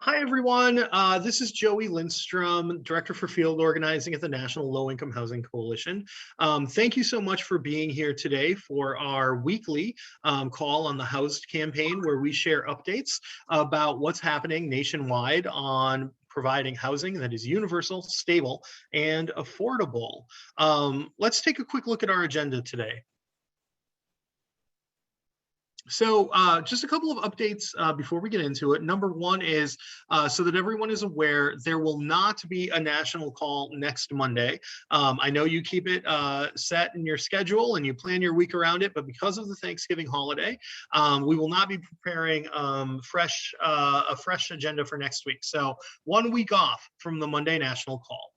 Hi, everyone. This is Joey Lindstrom, Director for Field Organizing at the National Low Income Housing Coalition. Thank you so much for being here today for our weekly call on the HoUSed campaign, where we share updates about what's happening nationwide on providing housing that is universal, stable, and affordable. Let's take a quick look at our agenda today. So just a couple of updates before we get into it. Number one is so that everyone is aware, there will not be a national call next Monday. I know you keep it set in your schedule and you plan your week around it, but because of the Thanksgiving holiday, we will not be preparing a fresh agenda for next week. So 1 week off from the Monday national call.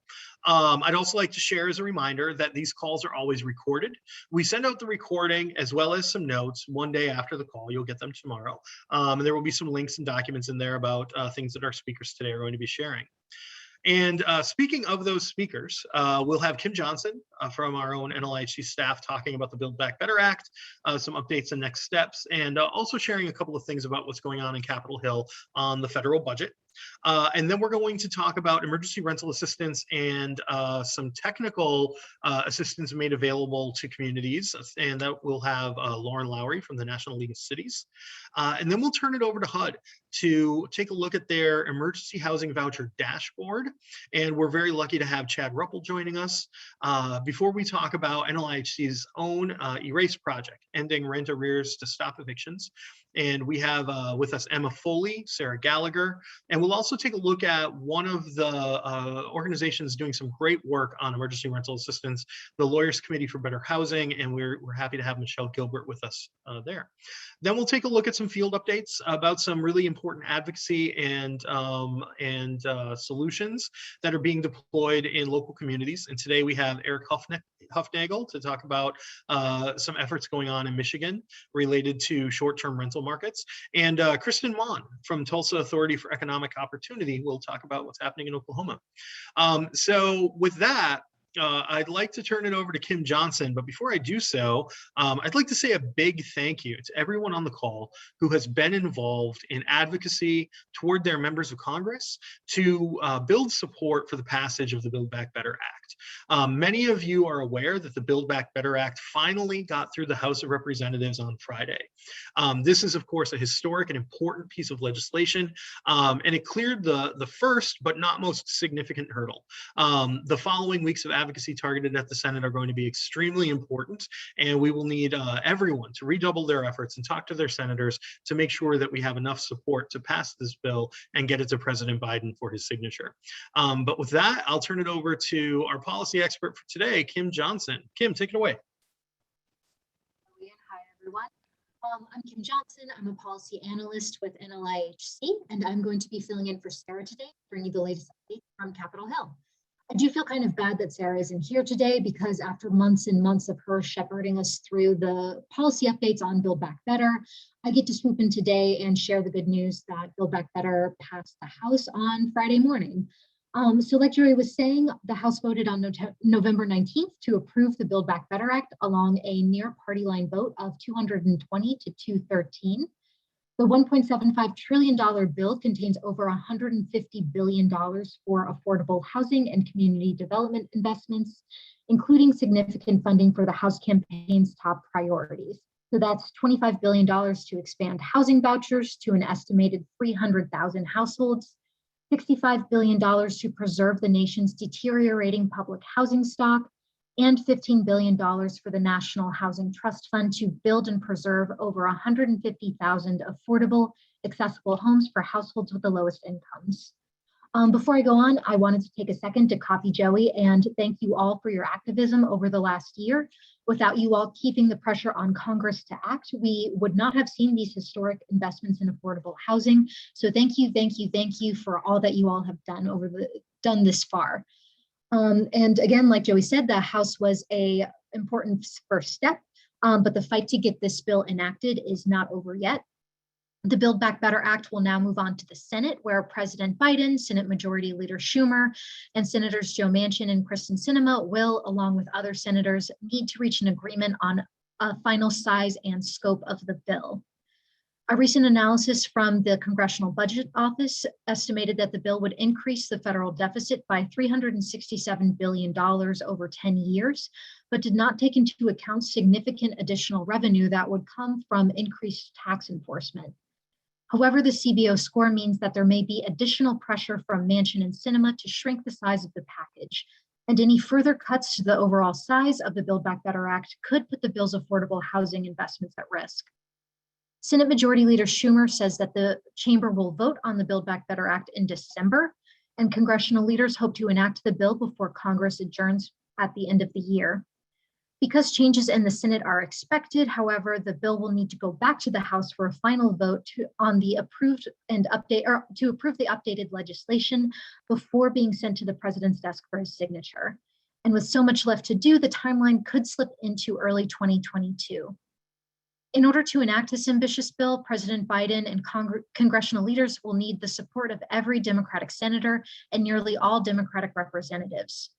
I'd also like to share as a reminder that these calls are always recorded. We send out the recording as well as some notes one day after the call. You'll get them tomorrow. And there will be some links and documents in there about things that our speakers today are going to be sharing. And speaking of those speakers, we'll have Kim Johnson from our own NLIHC staff talking about the Build Back Better Act, some updates and next steps, and also sharing a couple of things about what's going on in Capitol Hill on the federal budget. And then we're going to talk about emergency rental assistance and some technical assistance made available to communities. And that we'll have Lauren Lowry from the National League of Cities. And then we'll turn it over to HUD to take a look at their emergency housing voucher dashboard. And we're very lucky to have Chad Ruppel joining us. Before we talk about NLIHC's own Erase project, ending rent arrears to stop evictions. And we have with us Emma Foley, Sarah Gallagher, and we'll also take a look at one of the organizations doing some great work on emergency rental assistance, the Lawyers Committee for Better Housing, and we're happy to have Michelle Gilbert with us there. Then we'll take a look at some field updates about some really important advocacy and solutions that are being deployed in local communities. And today we have Eric Huffnagel to talk about some efforts going on in Michigan related to short-term rental markets. And Kristen Mon from Tulsa Authority for Economic Opportunity will talk about what's happening in Oklahoma. So with that, I'd like to turn it over to Kim Johnson, but before I do so, I'd like to say a big thank you to everyone on the call who has been involved in advocacy toward their members of Congress to build support for the passage of the Build Back Better Act. Many of you are aware that the Build Back Better Act finally got through the House of Representatives on Friday. This is, of course, a historic and important piece of legislation, and it cleared the first but not most significant hurdle. The following weeks of advocacy targeted at the Senate are going to be extremely important, and we will need everyone to redouble their efforts and talk to their senators to make sure that we have enough support to pass this bill and get it to President Biden for his signature. But with that, I'll turn it over to our policy expert for today, Kim Johnson. Kim, take it away. Hi, everyone. I'm Kim Johnson. I'm a policy analyst with NLIHC, and I'm going to be filling in for Sarah today, bringing you the latest updates from Capitol Hill. I do feel kind of bad that Sarah isn't here today because after months and months of her shepherding us through the policy updates on Build Back Better, I get to swoop in today and share the good news that Build Back Better passed the House on Friday morning. So like Jerry was saying, the House voted on November 19th to approve the Build Back Better Act along a near party line vote of 220 to 213. The $1.75 trillion bill contains over $150 billion for affordable housing and community development investments, including significant funding for the House campaign's top priorities. So that's $25 billion to expand housing vouchers to an estimated 300,000 households, $65 billion to preserve the nation's deteriorating public housing stock, and $15 billion for the National Housing Trust Fund to build and preserve over 150,000 affordable, accessible homes for households with the lowest incomes. Before I go on, I wanted to take a second to copy Joey and thank you all for your activism over the last year. Without you all keeping the pressure on Congress to act, we would not have seen these historic investments in affordable housing. So thank you for all that you all have done this far. And again, like Joey said, the House was an important first step, but the fight to get this bill enacted is not over yet. The Build Back Better Act will now move on to the Senate, where President Biden, Senate Majority Leader Schumer, and Senators Joe Manchin and Kristen Sinema will, along with other senators, need to reach an agreement on a final size and scope of the bill. A recent analysis from the Congressional Budget Office estimated that the bill would increase the federal deficit by $367 billion over 10 years, but did not take into account significant additional revenue that would come from increased tax enforcement. However, the CBO score means that there may be additional pressure from Manchin and Sinema to shrink the size of the package, and any further cuts to the overall size of the Build Back Better Act could put the bill's affordable housing investments at risk. Senate Majority Leader Schumer says that the chamber will vote on the Build Back Better Act in December, and congressional leaders hope to enact the bill before Congress adjourns at the end of the year. Because changes in the Senate are expected, however, the bill will need to go back to the House for a final vote to approve the updated legislation before being sent to the president's desk for his signature. And with so much left to do, the timeline could slip into early 2022. In order to enact this ambitious bill, President Biden and congressional leaders will need the support of every Democratic senator and nearly all Democratic representatives.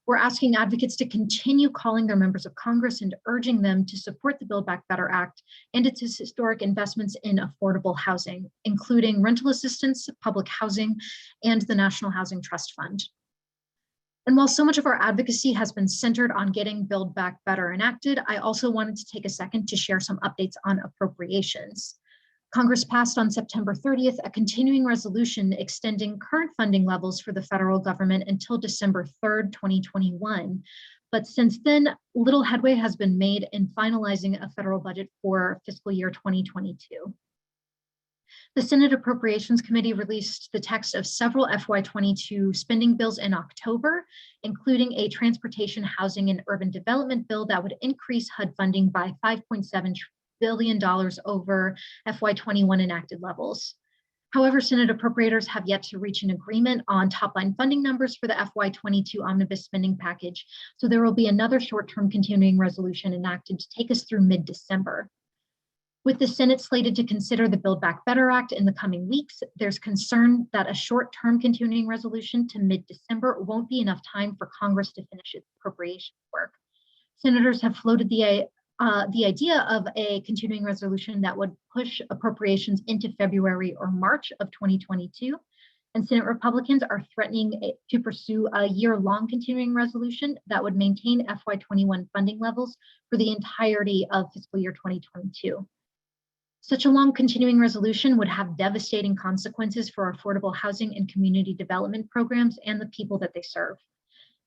We're asking advocates to continue calling their members of Congress and urging them to support the Build Back Better Act and its historic investments in affordable housing, including rental assistance, public housing, and the National Housing Trust Fund. And while so much of our advocacy has been centered on getting Build Back Better enacted, I also wanted to take a second to share some updates on appropriations. Congress passed on September 30th a continuing resolution extending current funding levels for the federal government until December 3rd, 2021. But since then, little headway has been made in finalizing a federal budget for fiscal year 2022. The Senate Appropriations Committee released the text of several FY22 spending bills in October, including a transportation, housing, and urban development bill that would increase HUD funding by $5.7 billion over FY21 enacted levels. However, Senate appropriators have yet to reach an agreement on top-line funding numbers for the FY22 omnibus spending package, so there will be another short-term continuing resolution enacted to take us through mid-December. With the Senate slated to consider the Build Back Better Act in the coming weeks, there's concern that a short-term continuing resolution to mid-December won't be enough time for Congress to finish its appropriation work. Senators have floated the idea of a continuing resolution that would push appropriations into February or March of 2022, and Senate Republicans are threatening to pursue a year-long continuing resolution that would maintain FY21 funding levels for the entirety of fiscal year 2022. Such a long continuing resolution would have devastating consequences for affordable housing and community development programs and the people that they serve.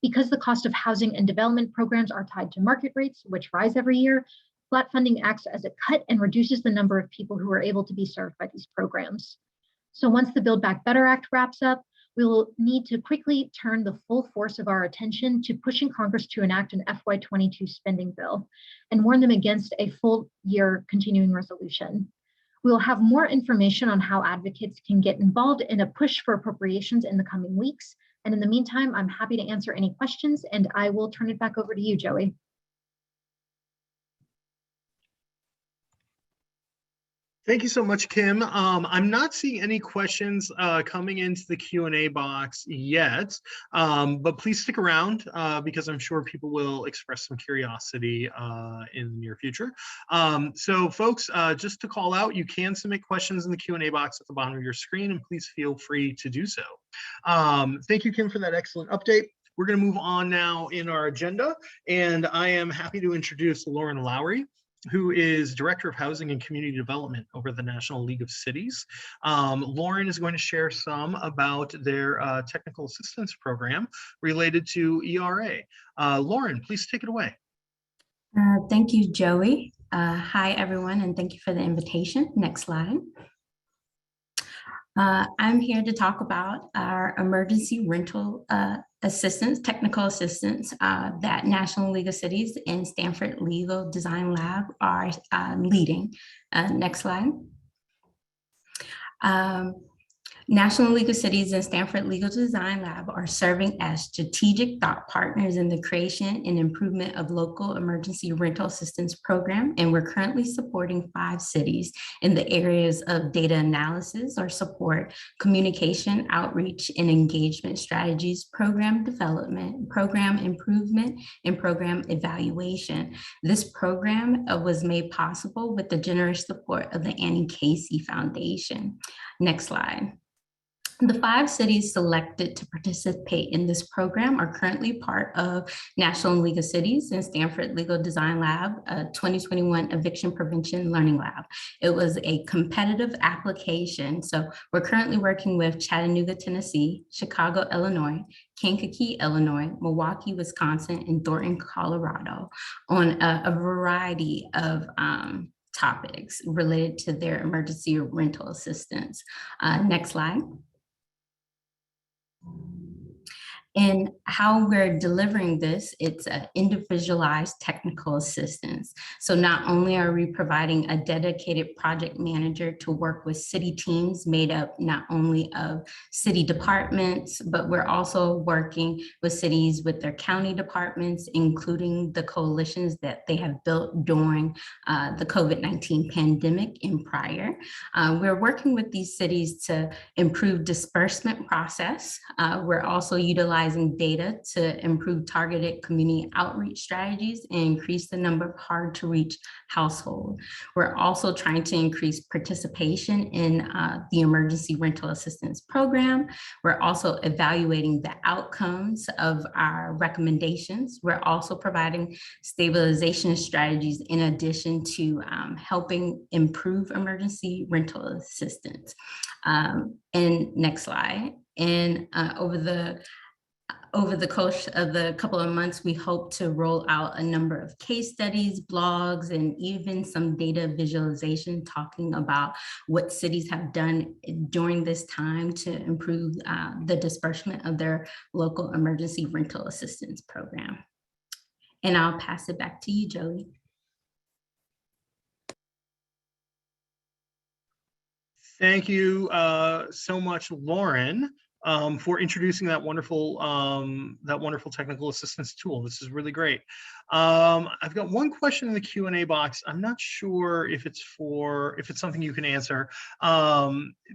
Because the cost of housing and development programs are tied to market rates, which rise every year, flat funding acts as a cut and reduces the number of people who are able to be served by these programs. So once the Build Back Better Act wraps up, we will need to quickly turn the full force of our attention to pushing Congress to enact an FY22 spending bill and warn them against a full year continuing resolution. We will have more information on how advocates can get involved in a push for appropriations in the coming weeks. And in the meantime, I'm happy to answer any questions, and I will turn it back over to you, Joey. Thank you so much, Kim. I'm not seeing any questions coming into the Q&A box yet, but please stick around because I'm sure people will express some curiosity in the near future. So folks, just to call out, you can submit questions in the Q&A box at the bottom of your screen, and please feel free to do so. Thank you, Kim, for that excellent update. We're going to move on now in our agenda, and I am happy to introduce Lauren Lowry, who is Director of Housing and Community Development over the National League of Cities. Lauren is going to share some about their technical assistance program related to ERA. Lauren, please take it away. Thank you, Joey. Hi, everyone, and thank you for the invitation. Next slide. I'm here to talk about our emergency rental assistance, technical assistance that National League of Cities and Stanford Legal Design Lab are leading. Next slide. National League of Cities and Stanford Legal Design Lab are serving as strategic thought partners in the creation and improvement of local emergency rental assistance program. And we're currently supporting 5 cities in the areas of data analysis or support, communication, outreach, and engagement strategies, program development, program improvement, and program evaluation. This program was made possible with the generous support of the Annie Casey Foundation. Next slide. The 5 cities selected to participate in this program are currently part of National League of Cities and Stanford Legal Design Lab, a 2021 Eviction Prevention Learning Lab. It was a competitive application. So we're currently working with Chattanooga, Tennessee, Chicago, Illinois, Kankakee, Illinois, Milwaukee, Wisconsin, and Thornton, Colorado on a variety of topics related to their emergency rental assistance. Next slide. And how we're delivering this, it's an individualized technical assistance. So not only are we providing a dedicated project manager to work with city teams made up not only of city departments, but we're also working with cities with their county departments, including the coalitions that they have built during the COVID-19 pandemic and prior. We're working with these cities to improve disbursement process. We're also utilizing data to improve targeted community outreach strategies and increase the number of hard to reach households. We're also trying to increase participation in the emergency rental assistance program. We're also evaluating the outcomes of our recommendations. We're also providing stabilization strategies in addition to helping improve emergency rental assistance. And next slide. And over the course of the couple of months, we hope to roll out a number of case studies, blogs, and even some data visualization talking about what cities have done during this time to improve the disbursement of their local emergency rental assistance program. And I'll pass it back to you, Joey. Thank you so much, Lauren, for introducing that wonderful technical assistance tool. This is really great. I've got one question in the Q&A box. I'm not sure if it's something you can answer.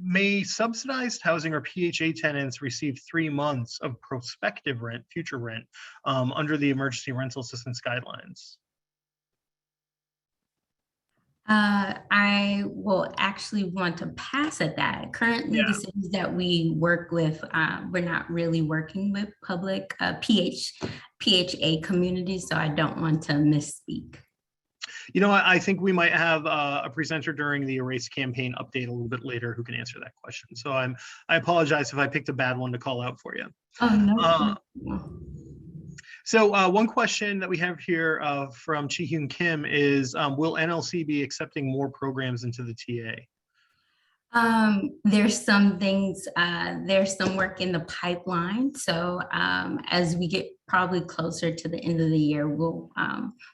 May subsidized housing or PHA tenants receive 3 months of prospective rent, future rent, under the emergency rental assistance guidelines? I will actually want to pass at that. Currently, the cities that we work with, we're not really working with public PHA communities, so I don't want to misspeak. You know, I think we might have a presenter during the Erase campaign update a little bit later who can answer that question. So I apologize if I picked a bad one to call out for you. Oh, no. So one question that we have here from Chi-Hyun Kim is, will NLC be accepting more programs into the TA? There's some things, there's some work in the pipeline. So as we get probably closer to the end of the year, we'll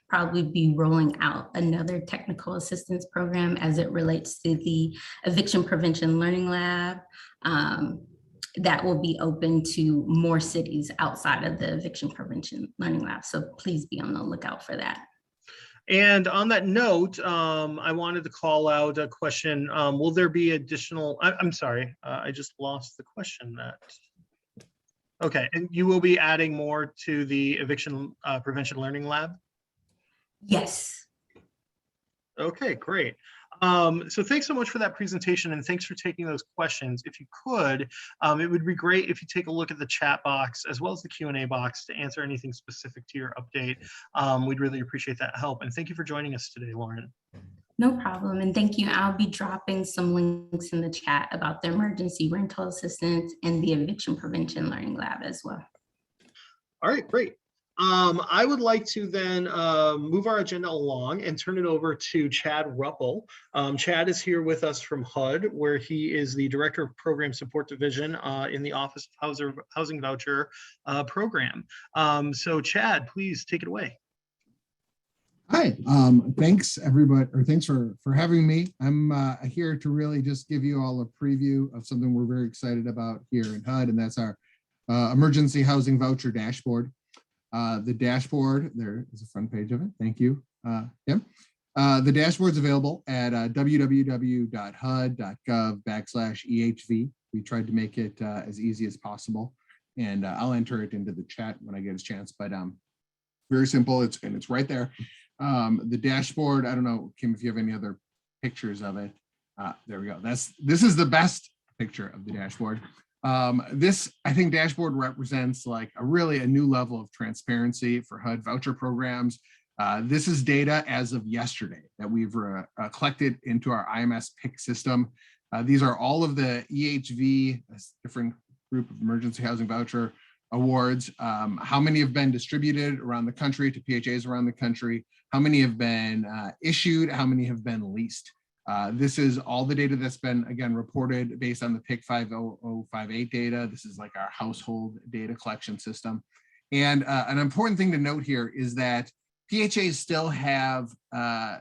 probably be rolling out another technical assistance program as it relates to the Eviction Prevention Learning Lab. That will be open to more cities outside of the Eviction Prevention Learning Lab. So please be on the lookout for that. And on that note, I wanted to call out a question. Will there be additional, I'm sorry, I just lost the question. Okay, and you will be adding more to the Eviction Prevention Learning Lab? Yes. Okay, great. So thanks so much for that presentation, and thanks for taking those questions. If you could, it would be great if you take a look at the chat box as well as the Q&A box to answer anything specific to your update. We'd really appreciate that help. And thank you for joining us today, Lauren. No problem. And thank you. I'll be dropping some links in the chat about the emergency rental assistance and the Eviction Prevention Learning Lab as well. All right, great. I would like to then move our agenda along and turn it over to Chad Ruppel. Chad is here with us from HUD, where he is the Director of Program Support Division in the Office of Housing Voucher program. So Chad, please take it away. Hi, thanks everybody, or thanks for having me. I'm here to really just give you all a preview of something we're very excited about here in HUD, and that's our emergency housing voucher dashboard. The dashboard, there is a front page of it. Thank you, Tim. The dashboard is available at www.hud.gov/EHV. We tried to make it as easy as possible, and I'll enter it into the chat when I get a chance, but very simple. It's right there. The dashboard, I don't know, Kim, if you have any other pictures of it. There we go. This is the best picture of the dashboard. This, I think, dashboard represents like a new level of transparency for HUD voucher programs. This is data as of yesterday that we've collected into our IMS PIC system. These are all of the EHV, different group of emergency housing voucher awards. How many have been distributed around the country to PHAs around the country? How many have been issued? How many have been leased? This is all the data that's been, again, reported based on the PIC 50058 data. This is like our household data collection system. And an important thing to note here is that PHAs still have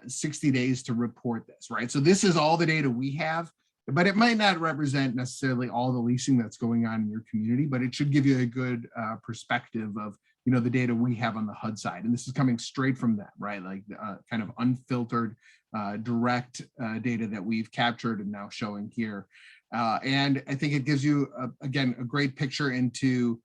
60 days to report this, right? So this is all the data we have, but it might not represent necessarily all the leasing that's going on in your community, but it should give you a good perspective of the data we have on the HUD side. And this is coming straight from them, right? Like kind of unfiltered, direct data that we've captured and now showing here. And I think it gives you, again, a great picture into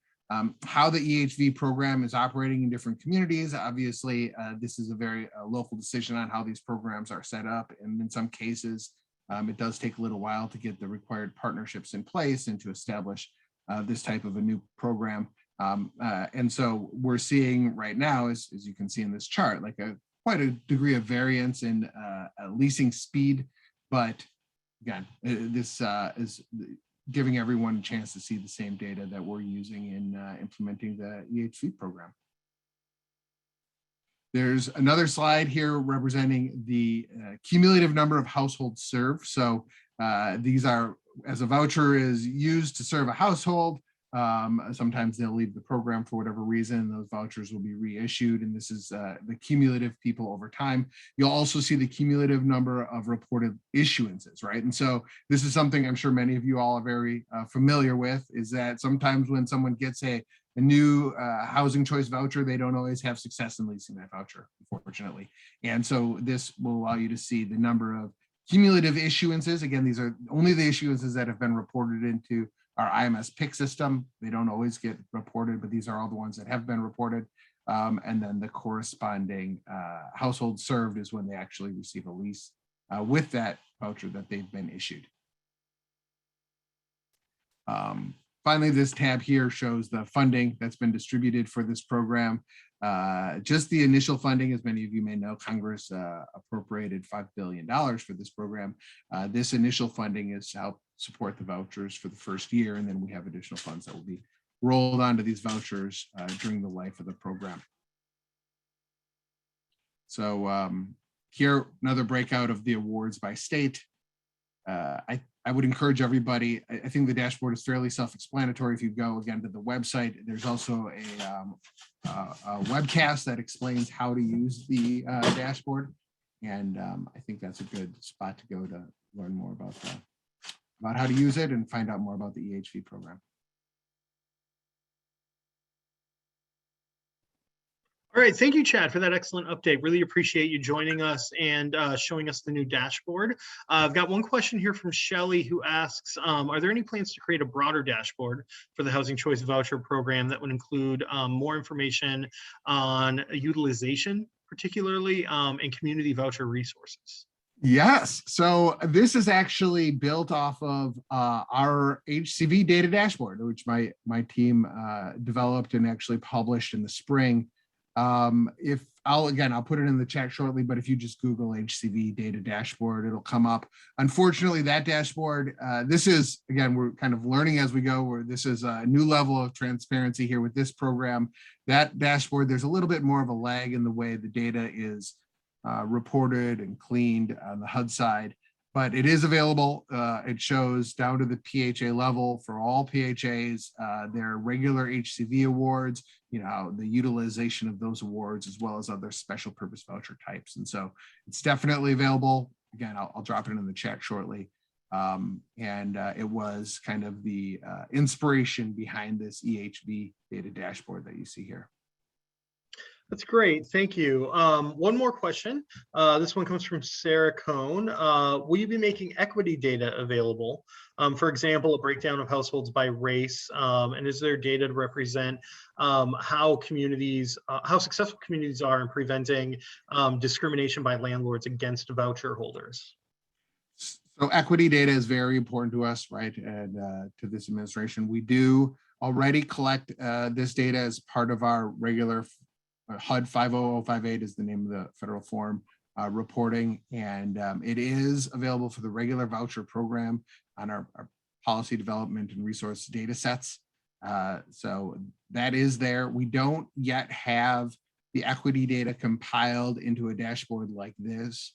how the EHV program is operating in different communities. Obviously, this is a very local decision on how these programs are set up. And in some cases, it does take a little while to get the required partnerships in place and to establish this type of a new program. And so we're seeing right now, as you can see in this chart, like quite a degree of variance in leasing speed. But again, this is giving everyone a chance to see the same data that we're using in implementing the EHV program. There's another slide here representing the cumulative number of households served. So these are, as a voucher is used to serve a household, sometimes they'll leave the program for whatever reason. Those vouchers will be reissued, and this is the cumulative people over time. You'll also see the cumulative number of reported issuances, right? And so this is something I'm sure many of you all are very familiar with, is that sometimes when someone gets a new housing choice voucher, they don't always have success in leasing that voucher, unfortunately. And so this will allow you to see the number of cumulative issuances. Again, these are only the issuances that have been reported into our IMS PIC system. They don't always get reported, but these are all the ones that have been reported. And then the corresponding household served is when they actually receive a lease with that voucher that they've been issued. Finally, this tab here shows the funding that's been distributed for this program. Just the initial funding, as many of you may know, Congress appropriated $5 billion for this program. This initial funding is to help support the vouchers for the first year, and then we have additional funds that will be rolled onto these vouchers during the life of the program. So here, another breakout of the awards by state. I would encourage everybody, I think the dashboard is fairly self-explanatory. If you go again to the website, there's also a webcast that explains how to use the dashboard. And I think that's a good spot to go to learn more about how to use it and find out more about the EHV program. All right, thank you, Chad, for that excellent update. Really appreciate you joining us and showing us the new dashboard. I've got one question here from Shelley, who asks, are there any plans to create a broader dashboard for the Housing Choice Voucher program that would include more information on utilization, particularly, and community voucher resources? Yes, so this is actually built off of our HCV data dashboard, which my team developed and actually published in the spring. I'll put it in the chat shortly, but if you just Google HCV data dashboard, it'll come up. Unfortunately, that dashboard, this is, again, we're kind of learning as we go, this is a new level of transparency here with this program. That dashboard, there's a little bit more of a lag in the way the data is reported and cleaned on the HUD side. but it is available. It shows down to the PHA level for all PHAs, their regular HCV awards, the utilization of those awards, as well as other special purpose voucher types. And so it's definitely available. Again, I'll drop it in the chat shortly. It was kind of the inspiration behind this EHV data dashboard that you see here. That's great. Thank you. One more question. This one comes from Sarah Cohn. Will you be making equity data available? For example, a breakdown of households by race, and is there data to represent how successful communities are in preventing discrimination by landlords against voucher holders? So equity data is very important to us, right? And to this administration, we do already collect this data as part of our regular HUD 50058 is the name of the federal form reporting, and it is available for the regular voucher program on our policy development and resource data sets. So that is there. We don't yet have the equity data compiled into a dashboard like this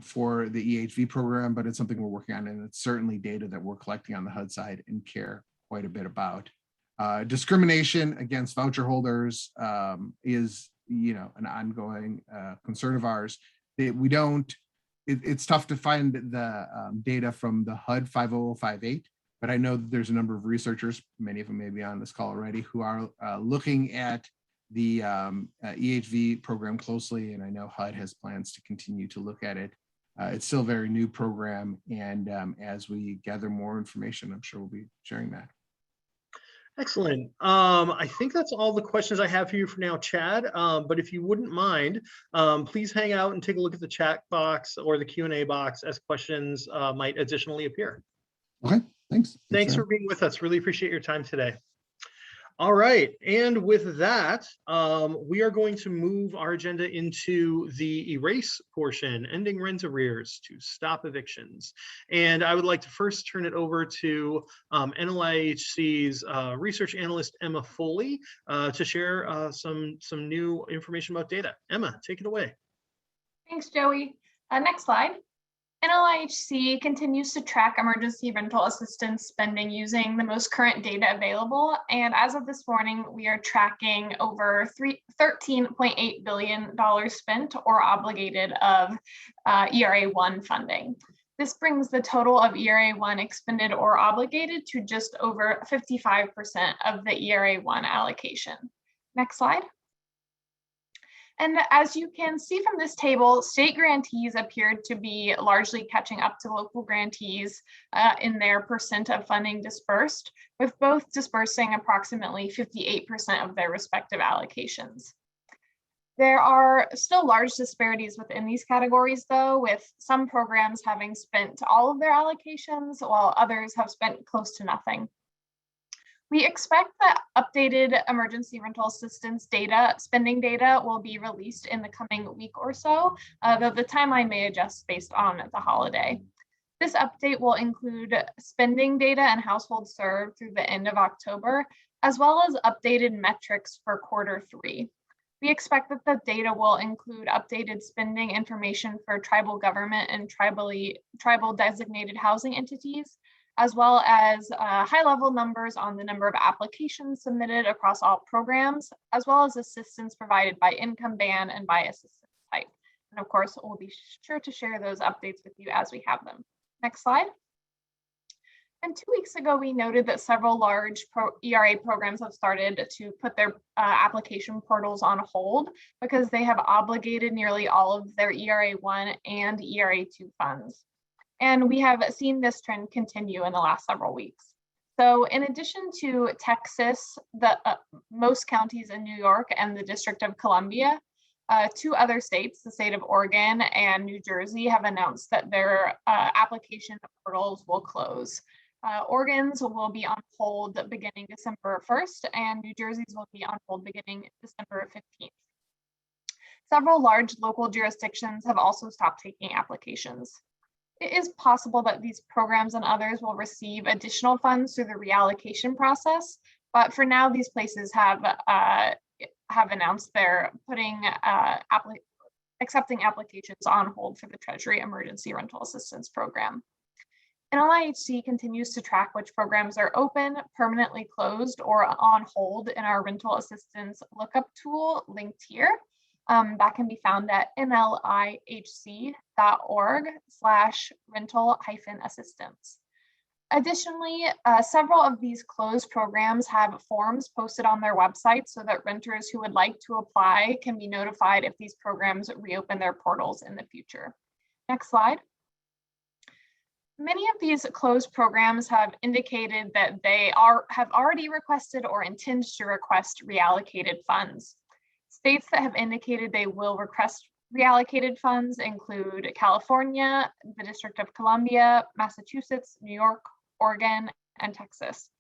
for the EHV program, but it's something we're working on, and it's certainly data that we're collecting on the HUD side and care quite a bit about. Discrimination against voucher holders is, an ongoing concern of ours. It's tough to find the data from the HUD 50058, but I know that there's a number of researchers, many of them may be on this call already, who are looking at the EHV program closely, and I know HUD has plans to continue to look at it. It's still a very new program, and as we gather more information, I'm sure we'll be sharing that. Excellent. I think that's all the questions I have for you for now, Chad. But if you wouldn't mind, please hang out and take a look at the chat box or the Q&A box as questions might additionally appear. Okay, thanks. Thanks for being with us. Really appreciate your time today. All right, and with that, we are going to move our agenda into the erase portion, ending rent arrears to stop evictions. And I would like to first turn it over to NLIHC's research analyst, Emma Foley, to share some new information about data. Emma, take it away. Thanks, Joey. Next slide. NLIHC continues to track emergency rental assistance spending using the most current data available. And as of this morning, we are tracking over $13.8 billion spent or obligated of ERA1 funding. This brings the total of ERA1 expended or obligated to just over 55% of the ERA1 allocation. Next slide. And as you can see from this table, state grantees appeared to be largely catching up to local grantees in their percent of funding dispersed, with both dispersing approximately 58% of their respective allocations. There are still large disparities within these categories, though, with some programs having spent all of their allocations, while others have spent close to nothing. We expect that updated emergency rental assistance data, spending data, will be released in the coming week or so, though the timeline may adjust based on the holiday. This update will include spending data and households served through the end of October, as well as updated metrics for Q3. We expect that the data will include updated spending information for tribal government and tribal designated housing entities, as well as high-level numbers on the number of applications submitted across all programs, as well as assistance provided by income band and by assistance type. And of course, we'll be sure to share those updates with you as we have them. Next slide. And 2 weeks ago, we noted that several large ERA programs have started to put their application portals on hold because they have obligated nearly all of their ERA1 and ERA2 funds. And we have seen this trend continue in the last several weeks. So in addition to Texas, most counties in New York and the District of Columbia, 2 other states, the state of Oregon and New Jersey, have announced that their application portals will close. Oregon's will be on hold beginning December 1st, and New Jersey's will be on hold beginning December 15th. Several large local jurisdictions have also stopped taking applications. It is possible that these programs and others will receive additional funds through the reallocation process, but for now, these places have announced they're putting accepting applications on hold for the Treasury Emergency Rental Assistance Program. NLIHC continues to track which programs are open, permanently closed, or on hold in our rental assistance lookup tool linked here. That can be found at nlihc.org/rental-assistance. Additionally, several of these closed programs have forms posted on their website so that renters who would like to apply can be notified if these programs reopen their portals in the future. Next slide. Many of these closed programs have indicated that they have already requested or intend to request reallocated funds. States that have indicated they will request reallocated funds include California, the District of Columbia, Massachusetts, New York, Oregon, and Texas.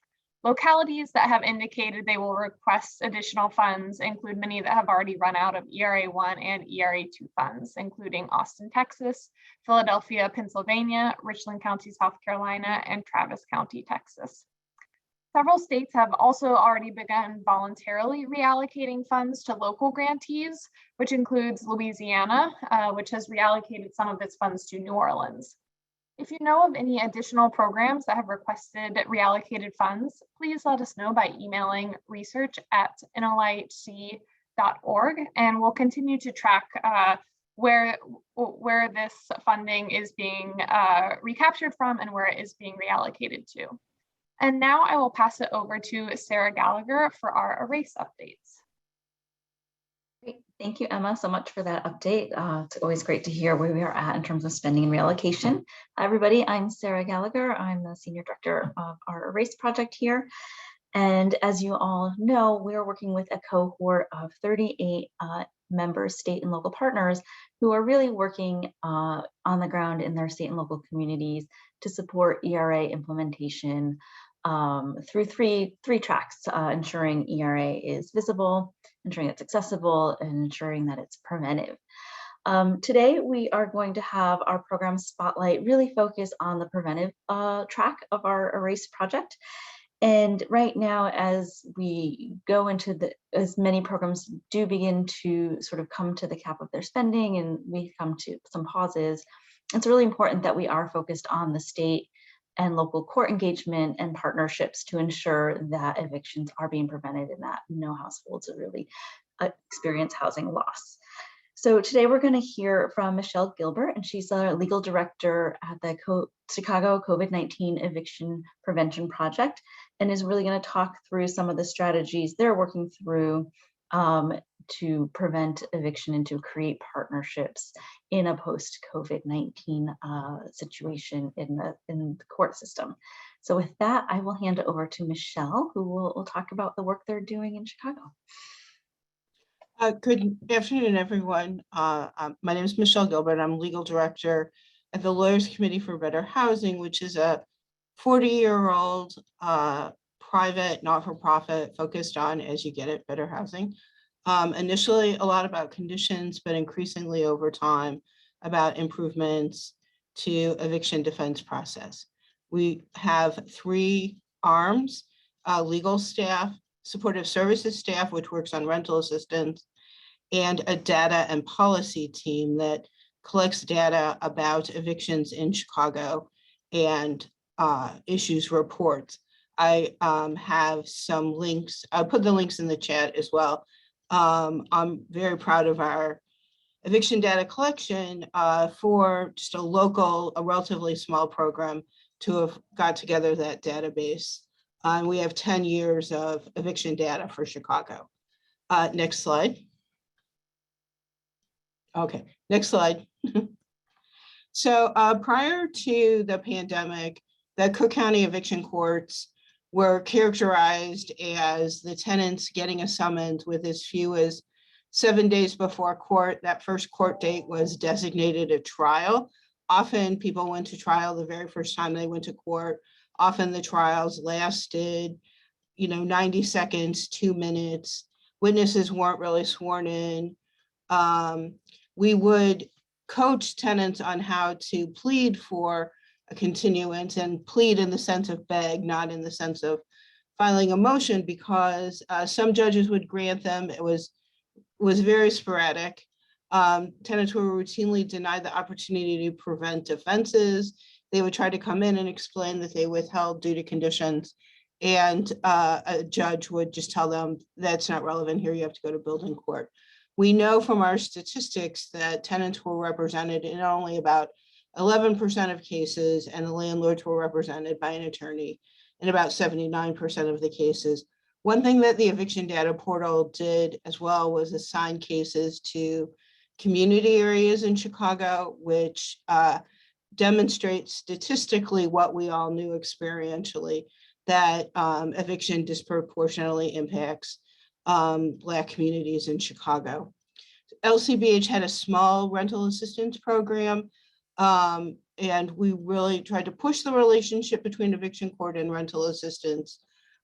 Localities that have indicated they will request additional funds include many that have already run out of ERA1 and ERA2 funds, including Austin, Texas, Philadelphia, Pennsylvania, Richland County, South Carolina, and Travis County, Texas. Several states have also already begun voluntarily reallocating funds to local grantees, which includes Louisiana, which has reallocated some of its funds to New Orleans. If you know of any additional programs that have requested reallocated funds, please let us know by emailing research@nlihc.org, and we'll continue to track where this funding is being recaptured from and where it is being reallocated to. And now I will pass it over to Sarah Gallagher for our erase updates. Great. Thank you, Emma, so much for that update. It's always great to hear where we are at in terms of spending and reallocation. Hi, everybody, I'm Sarah Gallagher. I'm the Senior Director of our erase project here. And as you all know, we're working with a cohort of 38 members, state and local partners, who are really working on the ground in their state and local communities to support ERA implementation through three tracks, ensuring ERA is visible, ensuring it's accessible, and ensuring that it's preventive. Today, we are going to have our program spotlight really focus on the preventive track of our erase project. And right now, as we go into as many programs do begin to sort of come to the cap of their spending and we come to some pauses, it's really important that we are focused on the state and local court engagement and partnerships to ensure that evictions are being prevented and that no households really experience housing loss. So today we're going to hear from Michelle Gilbert, and she's a legal director at the Chicago COVID-19 Eviction Prevention Project, and is really going to talk through some of the strategies they're working through to prevent eviction and to create partnerships in a post-COVID-19 situation in the court system. So with that, I will hand it over to Michelle, who will talk about the work they're doing in Chicago. Good afternoon, everyone. My name is Michelle Gilbert. I'm legal director at the Lawyers Committee for Better Housing, which is a 40-year-old private, not-for-profit focused on, as you get it, better housing. Initially, a lot about conditions, but increasingly over time about improvements to eviction defense process. We have three arms: legal staff, supportive services staff, which works on rental assistance, and a data and policy team that collects data about evictions in Chicago and issues reports. I have some links. I'll put the links in the chat as well. I'm very proud of our eviction data collection for just a relatively small program to have got together that database. We have 10 years of eviction data for Chicago. Next slide. Okay, next slide. So prior to the pandemic, the Cook County eviction courts were characterized as the tenants getting a summons with as few as 7 days before court. That first court date was designated a trial. Often people went to trial the very first time they went to court. Often the trials lasted, 90 seconds, 2 minutes. Witnesses weren't really sworn in. We would coach tenants on how to plead for a continuance, and plead in the sense of beg, not in the sense of filing a motion, because some judges would grant them. It was very sporadic. Tenants were routinely denied the opportunity to prevent offenses. They would try to come in and explain that they withheld due to conditions. And a judge would just tell them that's not relevant here, you have to go to building court. We know from our statistics that tenants were represented in only about 11% of cases, and the landlords were represented by an attorney in about 79% of the cases. One thing that the eviction data portal did as well was assign cases to community areas in Chicago, which demonstrates statistically what we all knew experientially, that eviction disproportionately impacts Black communities in Chicago. LCBH had a small rental assistance program, and we really tried to push the relationship between eviction court and rental assistance,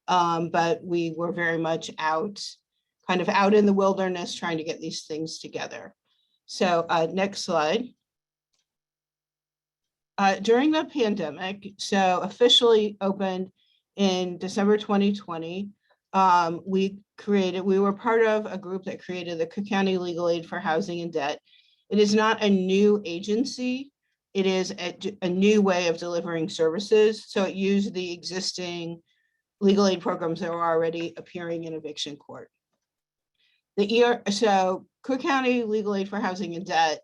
but we were very much kind of out in the wilderness trying to get these things together. So next slide. During the pandemic, so officially opened in December 2020, we were part of a group that created the Cook County Legal Aid for Housing and Debt. It is not a new agency. It is a new way of delivering services. So it used the existing legal aid programs that were already appearing in eviction court. So Cook County Legal Aid for Housing and Debt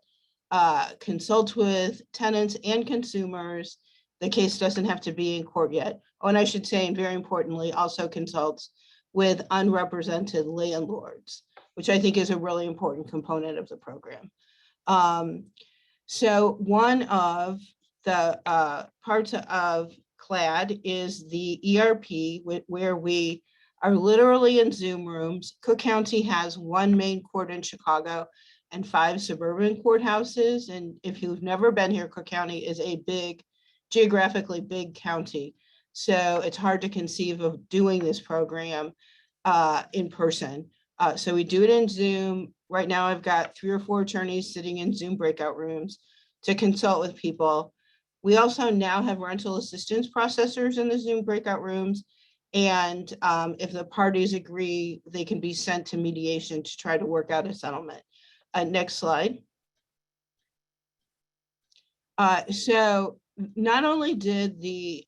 consults with tenants and consumers. The case doesn't have to be in court yet. Oh, and I should say, and very importantly, also consults with unrepresented landlords, which I think is a really important component of the program. So one of the parts of CLAD is the ERP, where we are literally in Zoom rooms. Cook County has one main court in Chicago and 5 suburban courthouses. And if you've never been here, Cook County is a geographically big county. So it's hard to conceive of doing this program in person. So we do it in Zoom. Right now, I've got 3 or 4 attorneys sitting in Zoom breakout rooms to consult with people. We also now have rental assistance processors in the Zoom breakout rooms. And if the parties agree, they can be sent to mediation to try to work out a settlement. Next slide. So not only did the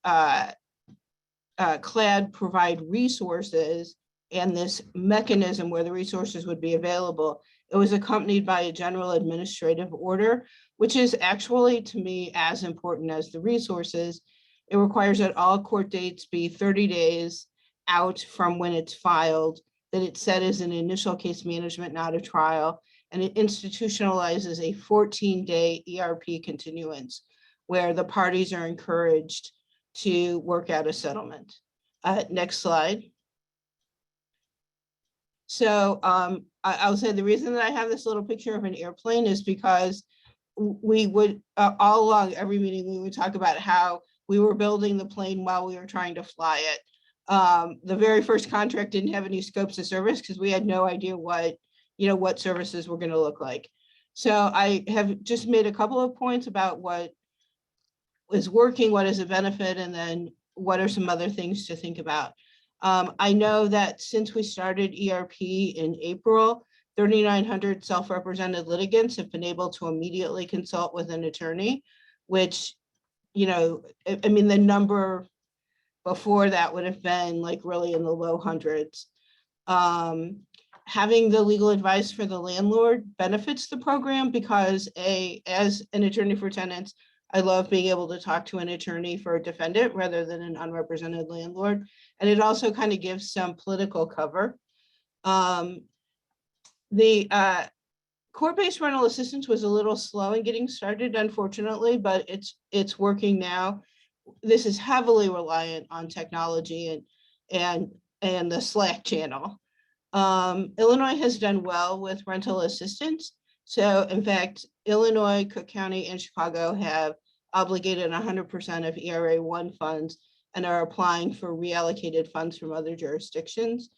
CLAD provide resources and this mechanism where the resources would be available, it was accompanied by a general administrative order, which is actually, to me, as important as the resources. It requires that all court dates be 30 days out from when it's filed, that it's set as an initial case management, not a trial, and it institutionalizes a 14-day ERP continuance where the parties are encouraged to work out a settlement. Next slide. So I'll say the reason that I have this little picture of an airplane is because we would, all along every meeting, we would talk about how we were building the plane while we were trying to fly it. The very first contract didn't have any scopes of service because we had no idea what services were going to look like. So I have just made a couple of points about what is working, what is a benefit, and then what are some other things to think about. I know that since we started ERP in April, 3,900 self-represented litigants have been able to immediately consult with an attorney, which, I mean, the number before that would have been like really in the low hundreds. Having the legal advice for the landlord benefits the program because as an attorney for tenants, I love being able to talk to an attorney for a defendant rather than an unrepresented landlord. And it also kind of gives some political cover. The court-based rental assistance was a little slow in getting started, unfortunately, but it's working now. This is heavily reliant on technology and the Slack channel. Illinois has done well with rental assistance. So in fact, Illinois, Cook County, and Chicago have obligated 100% of ERA 1 funds and are applying for reallocated funds from other jurisdictions,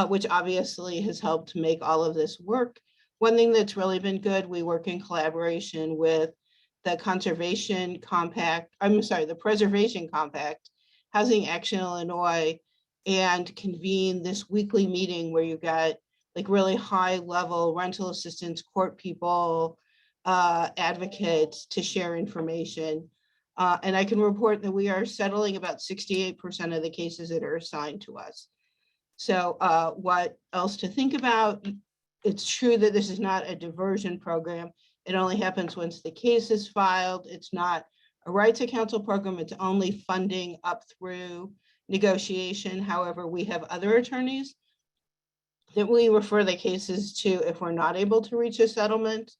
which obviously has helped make all of this work. One thing that's really been good, we work in collaboration with the Preservation Compact, Housing Action Illinois, and convene this weekly meeting where you got like really high level rental assistance, court people, advocates to share information. And I can report that we are settling about 68% of the cases that are assigned to us. So what else to think about? It's true that this is not a diversion program. It only happens once the case is filed. It's not a right to counsel program. It's only funding up through negotiation. However, we have other attorneys that we refer the cases to if we're not able to reach a settlement.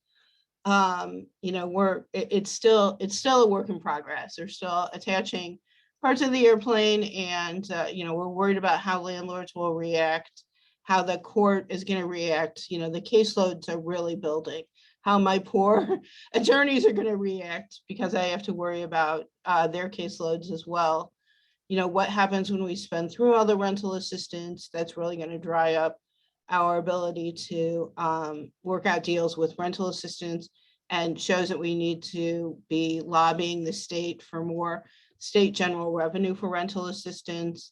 You know, it's still a work in progress. They're still attaching parts of the airplane, and you know, we're worried about how landlords will react, how the court is going to react. You know, the caseloads are really building. How my poor attorneys are going to react, because I have to worry about their caseloads as well. You know, what happens when we spend through all the rental assistance? That's really going to dry up our ability to work out deals with rental assistance, and shows that we need to be lobbying the state for more state general revenue for rental assistance.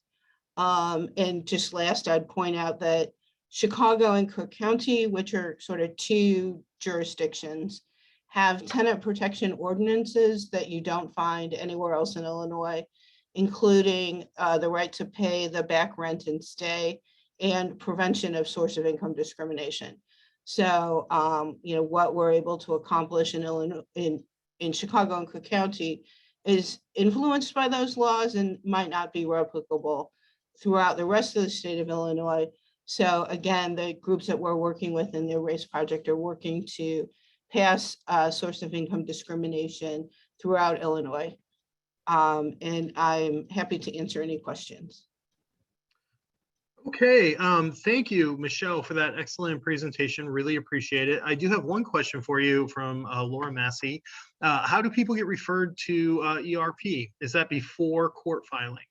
And just last, I'd point out that Chicago and Cook County, which are sort of two jurisdictions, have tenant protection ordinances that you don't find anywhere else in Illinois, including the right to pay the back rent and stay, and prevention of source of income discrimination. So, you know, what we're able to accomplish in Illinois, in Chicago and Cook County, is influenced by those laws and might not be replicable throughout the rest of the state of Illinois. So again, the groups that we're working with in the Erase Project are working to pass source of income discrimination throughout Illinois. And I'm happy to answer any questions. Okay, thank you, Michelle, for that excellent presentation. Really appreciate it. I do have one question for you from Laura Massey. How do people get referred to ERP? Is that before court filing?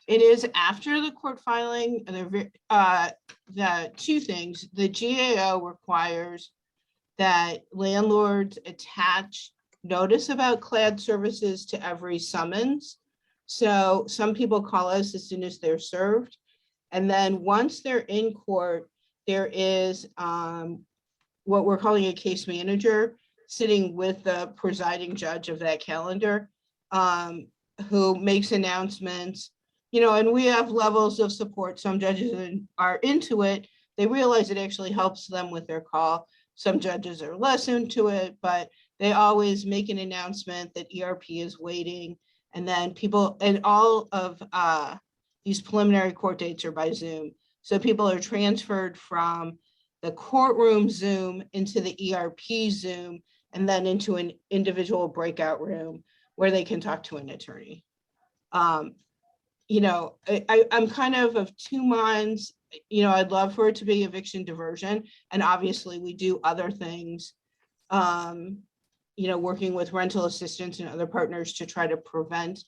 It is after the court filing. The two things: the GAO requires that landlords attach notice about CLAD services to every summons. So some people call us as soon as they're served. And then once they're in court, there is what we're calling a case manager sitting with the presiding judge of that calendar, who makes announcements, you know, and we have levels of support. Some judges are into it. They realize it actually helps them with their call. Some judges are less into it, but they always make an announcement that ERP is waiting. And then people, and all of these preliminary court dates are by Zoom. So people are transferred from the courtroom Zoom into the ERP Zoom, and then into an individual breakout room where they can talk to an attorney. You know, I'm kind of two minds. You know, I'd love for it to be eviction diversion. And obviously we do other things, you know, working with rental assistance and other partners to try to prevent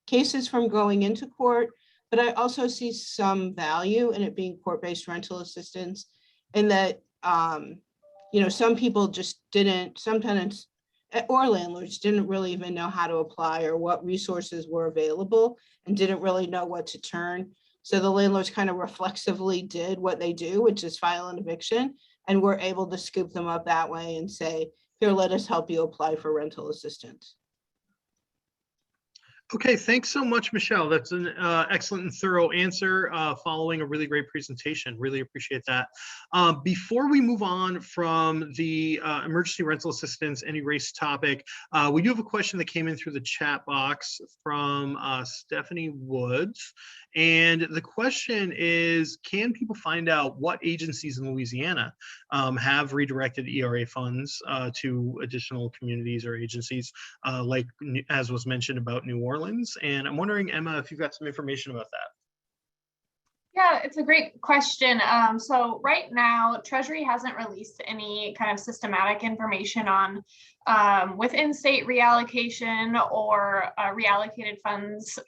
cases from going into court. But I also see some value in it being court-based rental assistance, in that, you know, some people just didn't, some tenants or landlords didn't really even know how to apply or what resources were available, and didn't really know what to turn. So the landlords kind of reflexively did what they do, which is file an eviction, and we're able to scoop them up that way and say, here, let us help you apply for rental assistance. Okay, thanks so much, Michelle. That's an excellent and thorough answer following a really great presentation. Really appreciate that. Before we move on from the emergency rental assistance and erase topic, we do have a question that came in through the chat box from Stephanie Woods. And the question is, can people find out what agencies in Louisiana have redirected ERA funds to additional communities or agencies, like as was mentioned about New Orleans? And I'm wondering, Emma, if you've got some information about that. Yeah, it's a great question. So right now, Treasury hasn't released any kind of systematic information on within state reallocation or reallocated funds,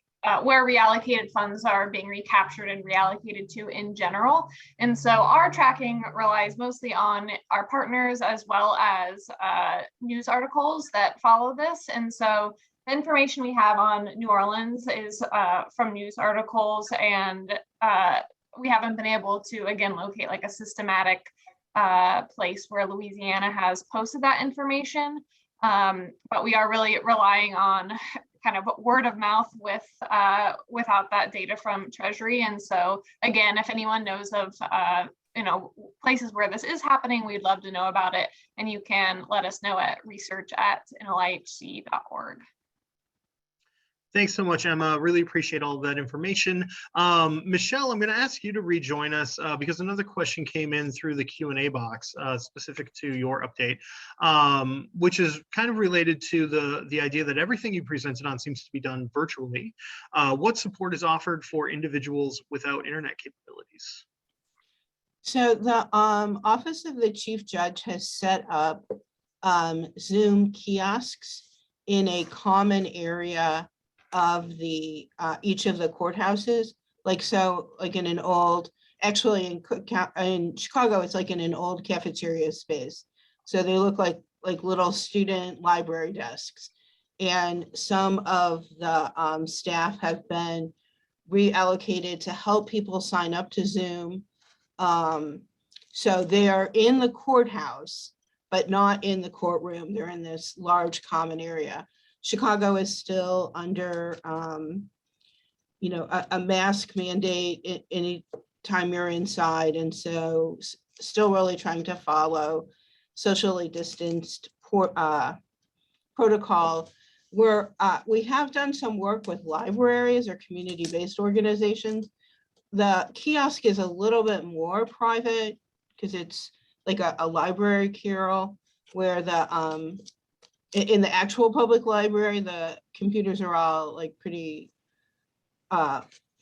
where reallocated funds are being recaptured and reallocated to in general. And so our tracking relies mostly on our partners as well as news articles that follow this. And so the information we have on New Orleans is from news articles and we haven't been able to, again, locate like a systematic place where Louisiana has posted that information. But we are really relying on kind of word of mouth without that data from Treasury. And so again, if anyone knows of places where this is happening, we'd love to know about it. And you can let us know at research@nlihc.org. Thanks so much, Emma. Really appreciate all of that information. Michelle, I'm going to ask you to rejoin us because another question came in through the Q&A box specific to your update, which is kind of related to the idea that everything you presented on seems to be done virtually. What support is offered for individuals without internet capabilities? So the Office of the Chief Judge has set up Zoom kiosks in a common area of the each of the courthouses. Like in an old, actually in Chicago, it's like in an old cafeteria space. So they look like little student library desks. And some of the staff have been reallocated to help people sign up to Zoom. So they are in the courthouse, but not in the courtroom. They're in this large common area. Chicago is still under, a mask mandate any time you're inside. And so still really trying to follow socially distanced protocol. We have done some work with libraries or community-based organizations. The kiosk is a little bit more private because it's like a library carol where in the actual public library, the computers are all like pretty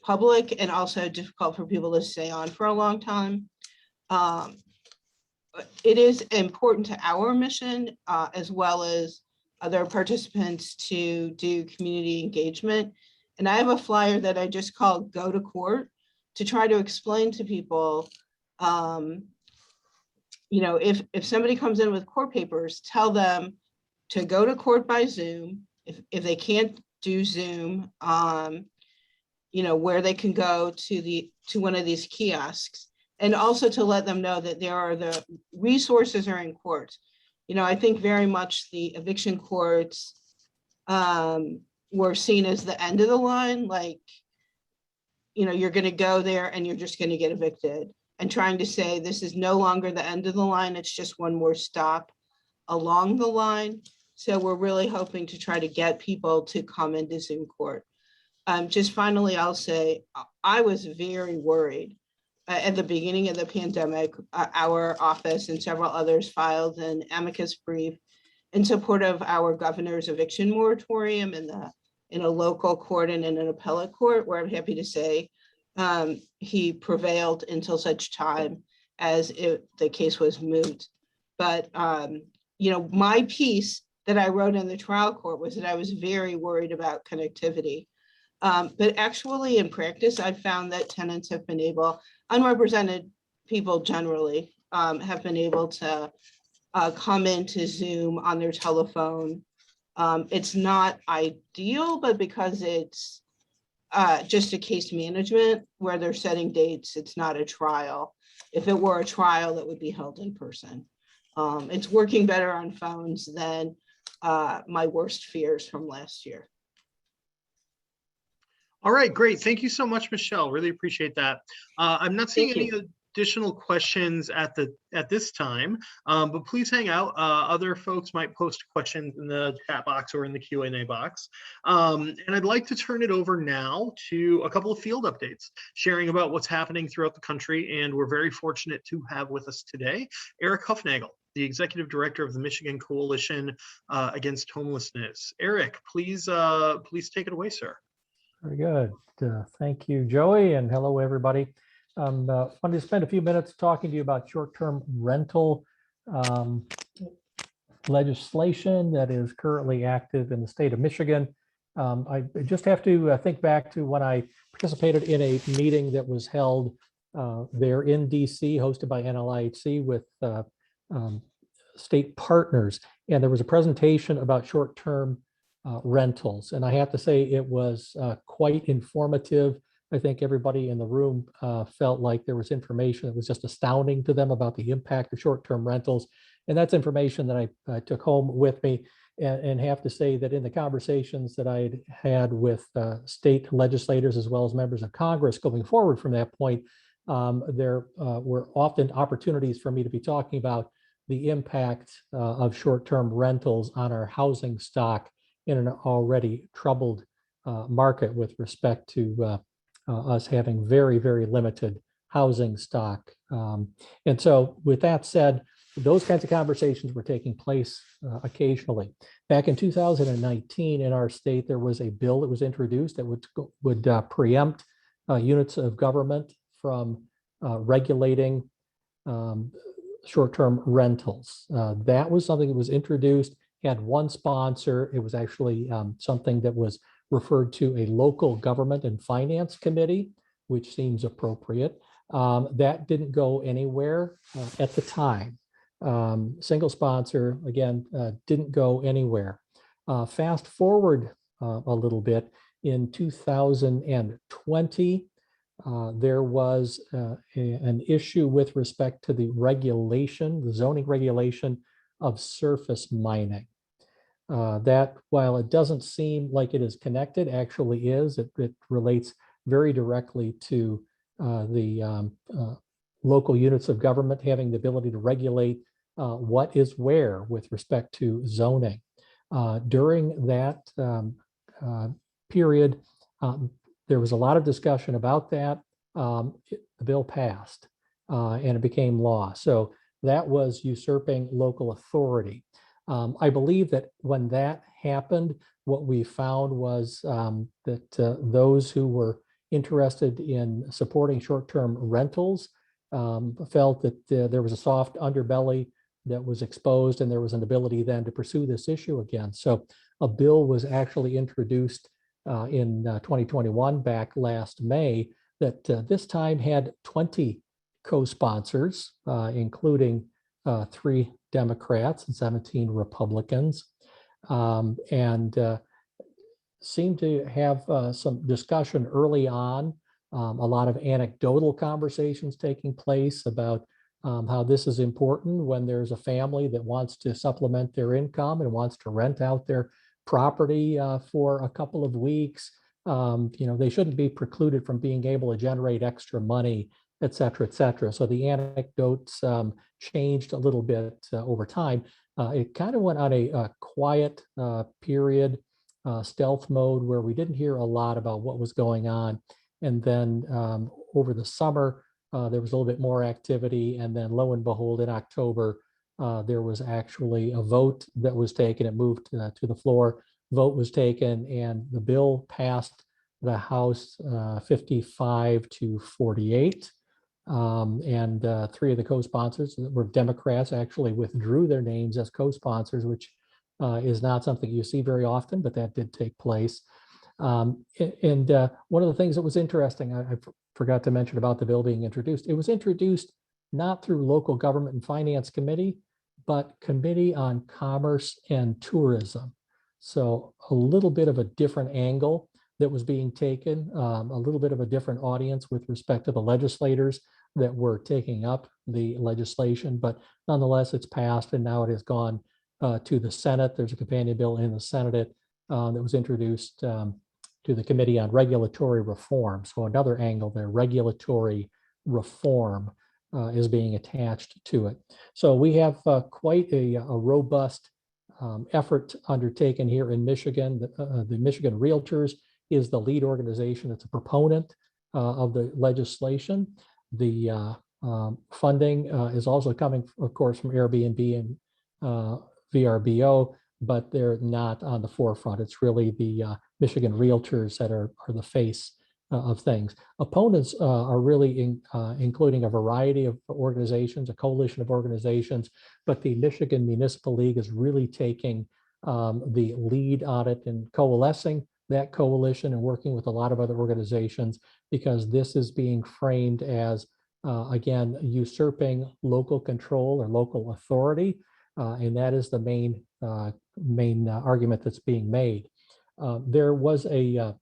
public and also difficult for people to stay on for a long time. It is important to our mission as well as other participants to do community engagement. And I have a flyer that I just called Go to Court to try to explain to people, if somebody comes in with court papers, tell them to go to court by Zoom. If they can't do Zoom, where they can go to one of these kiosks, and also to let them know that the resources are in court. I think very much the eviction courts were seen as the end of the line, like, you're going to go there and you're just going to get evicted, and trying to say this is no longer the end of the line. It's just one more stop along the line. So we're really hoping to try to get people to come into Zoom court. Just finally, I'll say, I was very worried at the beginning of the pandemic. Our office and several others filed an amicus brief in support of our governor's eviction moratorium in a local court and in an appellate court, where I'm happy to say he prevailed until such time as the case was moot. But my piece that I wrote in the trial court was that I was very worried about connectivity. But actually in practice, I've found that tenants have been able, unrepresented people generally, have been able to come into Zoom on their telephone. It's not ideal, but because it's just a case management where they're setting dates, it's not a trial. If it were a trial, that would be held in person. It's working better on phones than my worst fears from last year. All right, great. Thank you so much, Michelle. Really appreciate that. I'm not seeing any additional questions at this time, but please hang out. Other folks might post questions in the chat box or in the Q&A box. And I'd like to turn it over now to a couple of field updates, sharing about what's happening throughout the country. And we're very fortunate to have with us today Eric Huffnagel, the Executive Director of the Michigan Coalition Against Homelessness. Eric, please take it away, sir. Very good. Thank you, Joey, and hello, everybody. I wanted to spend a few minutes talking to you about short-term rental legislation that is currently active in the state of Michigan. I just have to think back to when I participated in a meeting that was held there in DC, hosted by NLIHC with state partners. And there was a presentation about short-term rentals. And I have to say it was quite informative. I think everybody in the room felt like there was information that was just astounding to them about the impact of short-term rentals. And that's information that I took home with me, and have to say that in the conversations that I had with state legislators as well as members of Congress going forward from that point, there were often opportunities for me to be talking about the impact of short-term rentals on our housing stock in an already troubled market with respect to us having very, very limited housing stock. And so with that said, those kinds of conversations were taking place occasionally. Back in 2019 in our state, there was a bill that was introduced that would preempt units of government from regulating short-term rentals. That was something that was introduced, had one sponsor. It was actually something that was referred to a local government and finance committee, which seems appropriate. That didn't go anywhere at the time. Single sponsor, again, didn't go anywhere. Fast forward a little bit, in 2020, there was an issue with respect to the regulation, the zoning regulation of surface mining. That, while it doesn't seem like it is connected, actually is. It relates very directly to the local units of government having the ability to regulate what is where with respect to zoning. During that period, there was a lot of discussion about that. The bill passed and it became law. So that was usurping local authority. I believe that when that happened, what we found was that those who were interested in supporting short-term rentals felt that there was a soft underbelly that was exposed, and there was an ability then to pursue this issue again. So a bill was actually introduced in 2021, back last May, that this time had 20 co-sponsors, including 3 Democrats and 17 Republicans, and seemed to have some discussion early on, a lot of anecdotal conversations taking place about how this is important when there's a family that wants to supplement their income and wants to rent out their property for a couple of weeks. They shouldn't be precluded from being able to generate extra money, et cetera, et cetera. So the anecdotes changed a little bit over time. It kind of went on a quiet period, stealth mode, where we didn't hear a lot about what was going on. And then over the summer, there was a little bit more activity. And then lo and behold, in October, there was actually a vote that was taken. It moved to the floor. Vote was taken, and the bill passed the House 55-48. And 3 of the co-sponsors that were Democrats actually withdrew their names as co-sponsors, which is not something you see very often, but that did take place. One of the things that was interesting, I forgot to mention about the bill being introduced. It was introduced not through local government and finance committee, but Committee on Commerce and Tourism. So a little bit of a different angle that was being taken, a little bit of a different audience with respect to the legislators that were taking up the legislation, but nonetheless, it's passed, and now it has gone to the Senate. There's a companion bill in the Senate that was introduced to the Committee on Regulatory Reform. So another angle there, regulatory reform, is being attached to it. So we have quite a robust effort undertaken here in Michigan. The Michigan Realtors is the lead organization that's a proponent of the legislation. The funding is also coming, of course, from Airbnb and VRBO, but they're not on the forefront. It's really the Michigan Realtors that are the face of things. Opponents are really including a variety of organizations, a coalition of organizations, but the Michigan Municipal League is really taking the lead on it and coalescing that coalition and working with a lot of other organizations, because this is being framed as, again, usurping local control or local authority. And that is the main argument that's being made. There was a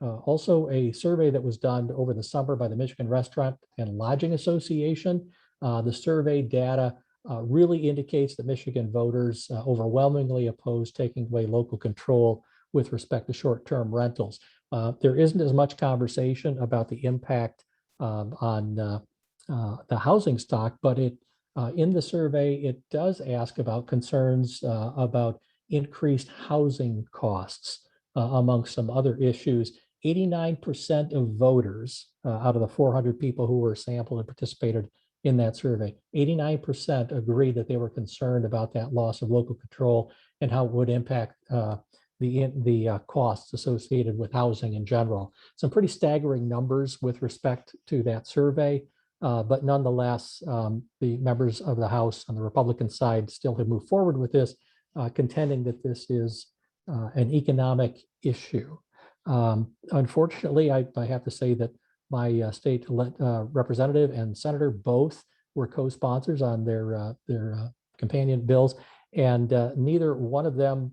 Also, a survey that was done over the summer by the Michigan Restaurant and Lodging Association. The survey data really indicates that Michigan voters overwhelmingly oppose taking away local control with respect to short-term rentals. There isn't as much conversation about the impact on the housing stock, but in the survey, it does ask about concerns about increased housing costs among some other issues. 89% of voters out of the 400 people who were sampled and participated in that survey, 89% agree that they were concerned about that loss of local control and how it would impact the costs associated with housing in general. Some pretty staggering numbers with respect to that survey, but nonetheless, the members of the House on the Republican side still have moved forward with this, contending that this is an economic issue. Unfortunately, I have to say that my state representative and senator both were co-sponsors on their companion bills, and neither one of them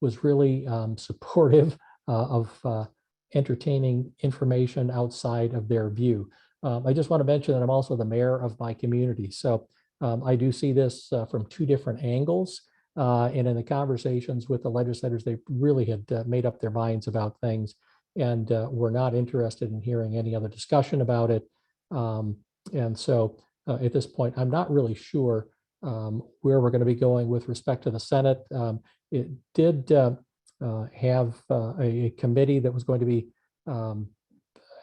was really supportive of entertaining information outside of their view. I just want to mention that I'm also the mayor of my community, so I do see this from two different angles. And in the conversations with the legislators, they really had made up their minds about things and were not interested in hearing any other discussion about it. And so at this point, I'm not really sure where we're going to be going with respect to the Senate. It did have a committee that was going to be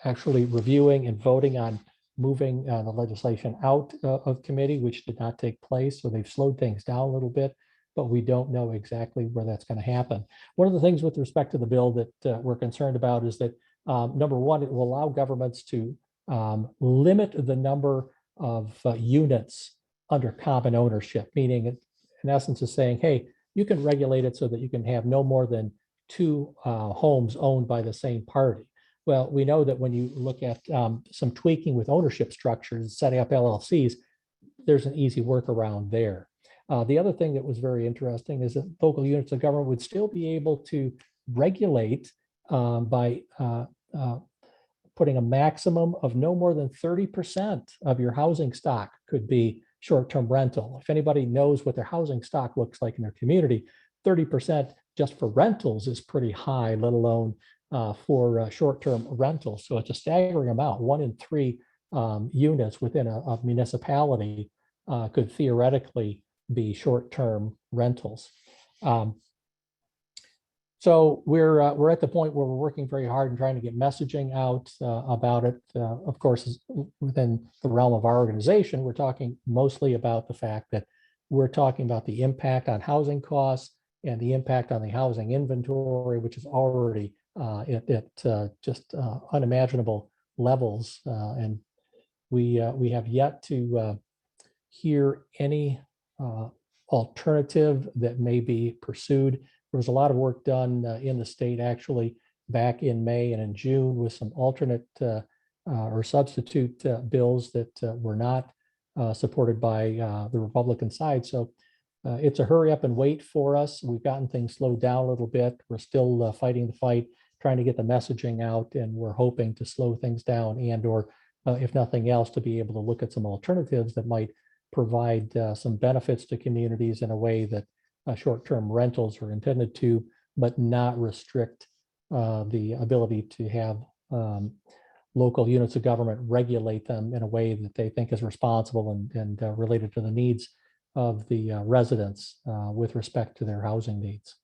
actually reviewing and voting on moving the legislation out of committee, which did not take place. So they've slowed things down a little bit, but we don't know exactly where that's going to happen. One of the things with respect to the bill that we're concerned about is that, number one, it will allow governments to limit the number of units under common ownership, meaning in essence is saying, hey, you can regulate it so that you can have no more than 2 homes owned by the same party. Well, we know that when you look at some tweaking with ownership structures, setting up LLCs, there's an easy workaround there. The other thing that was very interesting is that local units of government would still be able to regulate by putting a maximum of no more than 30% of your housing stock could be short-term rental. If anybody knows what their housing stock looks like in their community, 30% just for rentals is pretty high, let alone for short-term rentals. So it's a staggering amount. 1 in 3 units within a municipality could theoretically be short-term rentals. So we're at the point where we're working very hard and trying to get messaging out about it. Of course, within the realm of our organization, we're talking mostly about the fact that we're talking about the impact on housing costs and the impact on the housing inventory, which is already at just unimaginable levels. And we have yet to hear any alternative that may be pursued. There was a lot of work done in the state actually back in May and in June with some alternate or substitute bills that were not supported by the Republican side. So it's a hurry up and wait for us. We've gotten things slowed down a little bit. We're still fighting the fight, trying to get the messaging out, and we're hoping to slow things down and or if nothing else, to be able to look at some alternatives that might provide some benefits to communities in a way that short-term rentals are intended to, but not restrict the ability to have local units of government regulate them in a way that they think is responsible and related to the needs of the residents with respect to their housing needs.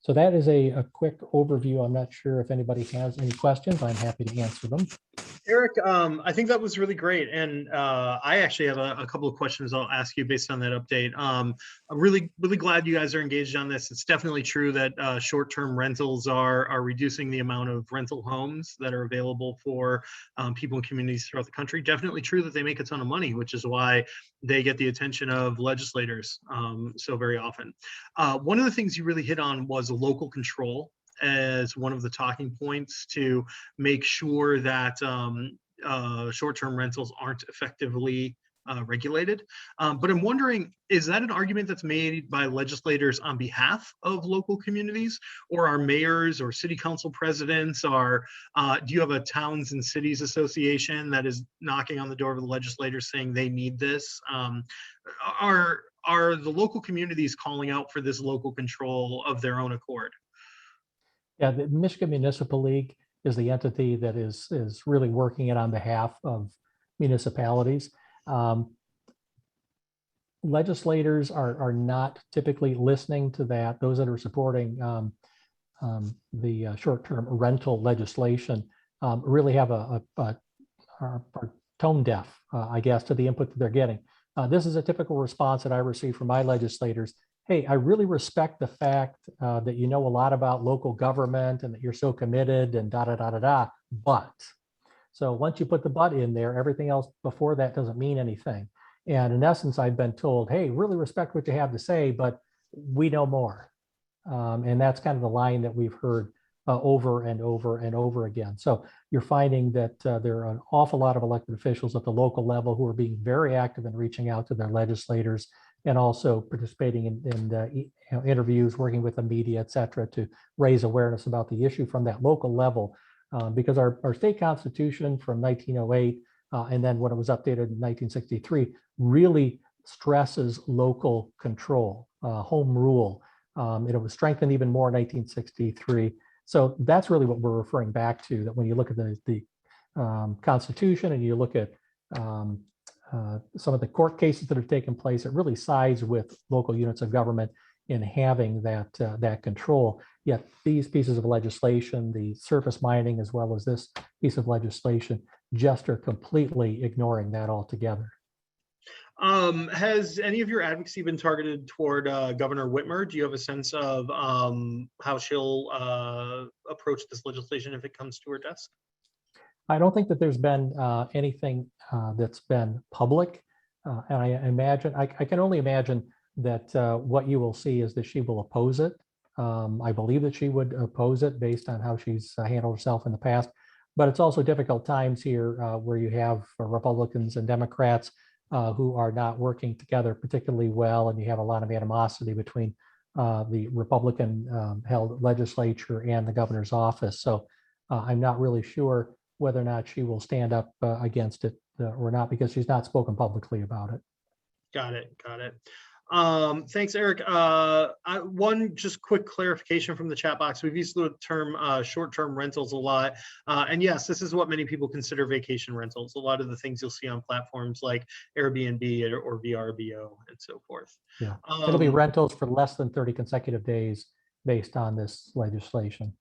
So that is a quick overview. I'm not sure if anybody has any questions. I'm happy to answer them. Eric, I think that was really great. And I actually have a couple of questions I'll ask you based on that update. I'm really glad you guys are engaged on this. It's definitely true that short-term rentals are reducing the amount of rental homes that are available for people in communities throughout the country. Definitely true that they make a ton of money, which is why they get the attention of legislators so very often. One of the things you really hit on was local control as one of the talking points to make sure that short-term rentals aren't effectively regulated. But I'm wondering, is that an argument that's made by legislators on behalf of local communities, or are mayors or city council presidents, or do you have a towns and cities association that is knocking on the door of the legislators saying they need this? Are the local communities calling out for this local control of their own accord? Yeah, the Michigan Municipal League is the entity that is really working it on behalf of municipalities. Legislators are not typically listening to that. Those that are supporting the short-term rental legislation really have are tone deaf, I guess, to the input that they're getting. This is a typical response that I receive from my legislators. Hey, I really respect the fact that you know a lot about local government and that you're so committed and da da da da da. But so once you put the but in there, everything else before that doesn't mean anything. And in essence, I've been told, hey, really respect what you have to say, but we know more. And that's kind of the line that we've heard over and over and over again. So you're finding that there are an awful lot of elected officials at the local level who are being very active in reaching out to their legislators and also participating in interviews, working with the media, et cetera, to raise awareness about the issue from that local level. Because our state constitution from 1908 and then when it was updated in 1963 really stresses local control, home rule. It was strengthened even more in 1963. So that's really what we're referring back to, that when you look at the Constitution and you look at some of the court cases that have taken place, it really sides with local units of government in having that control. Yet these pieces of legislation, the surface mining as well as this piece of legislation, just are completely ignoring that altogether. Has any of your advocacy been targeted toward Governor Whitmer? Do you have a sense of how she'll approach this legislation if it comes to her desk? I don't think that there's been anything that's been public. And I imagine, I can only imagine that what you will see is that she will oppose it. I believe that she would oppose it based on how she's handled herself in the past. But it's also difficult times here where you have Republicans and Democrats who are not working together particularly well, and you have a lot of animosity between the Republican held legislature and the governor's office. So I'm not really sure whether or not she will stand up against it or not, because she's not spoken publicly about it. Got it. Got it. Thanks, Eric. One just quick clarification from the chat box. We've used the term short-term rentals a lot. And yes, this is what many people consider vacation rentals. A lot of the things you'll see on platforms like Airbnb or VRBO and so forth. Yeah, it'll be rentals for less than 30 consecutive days based on this legislation.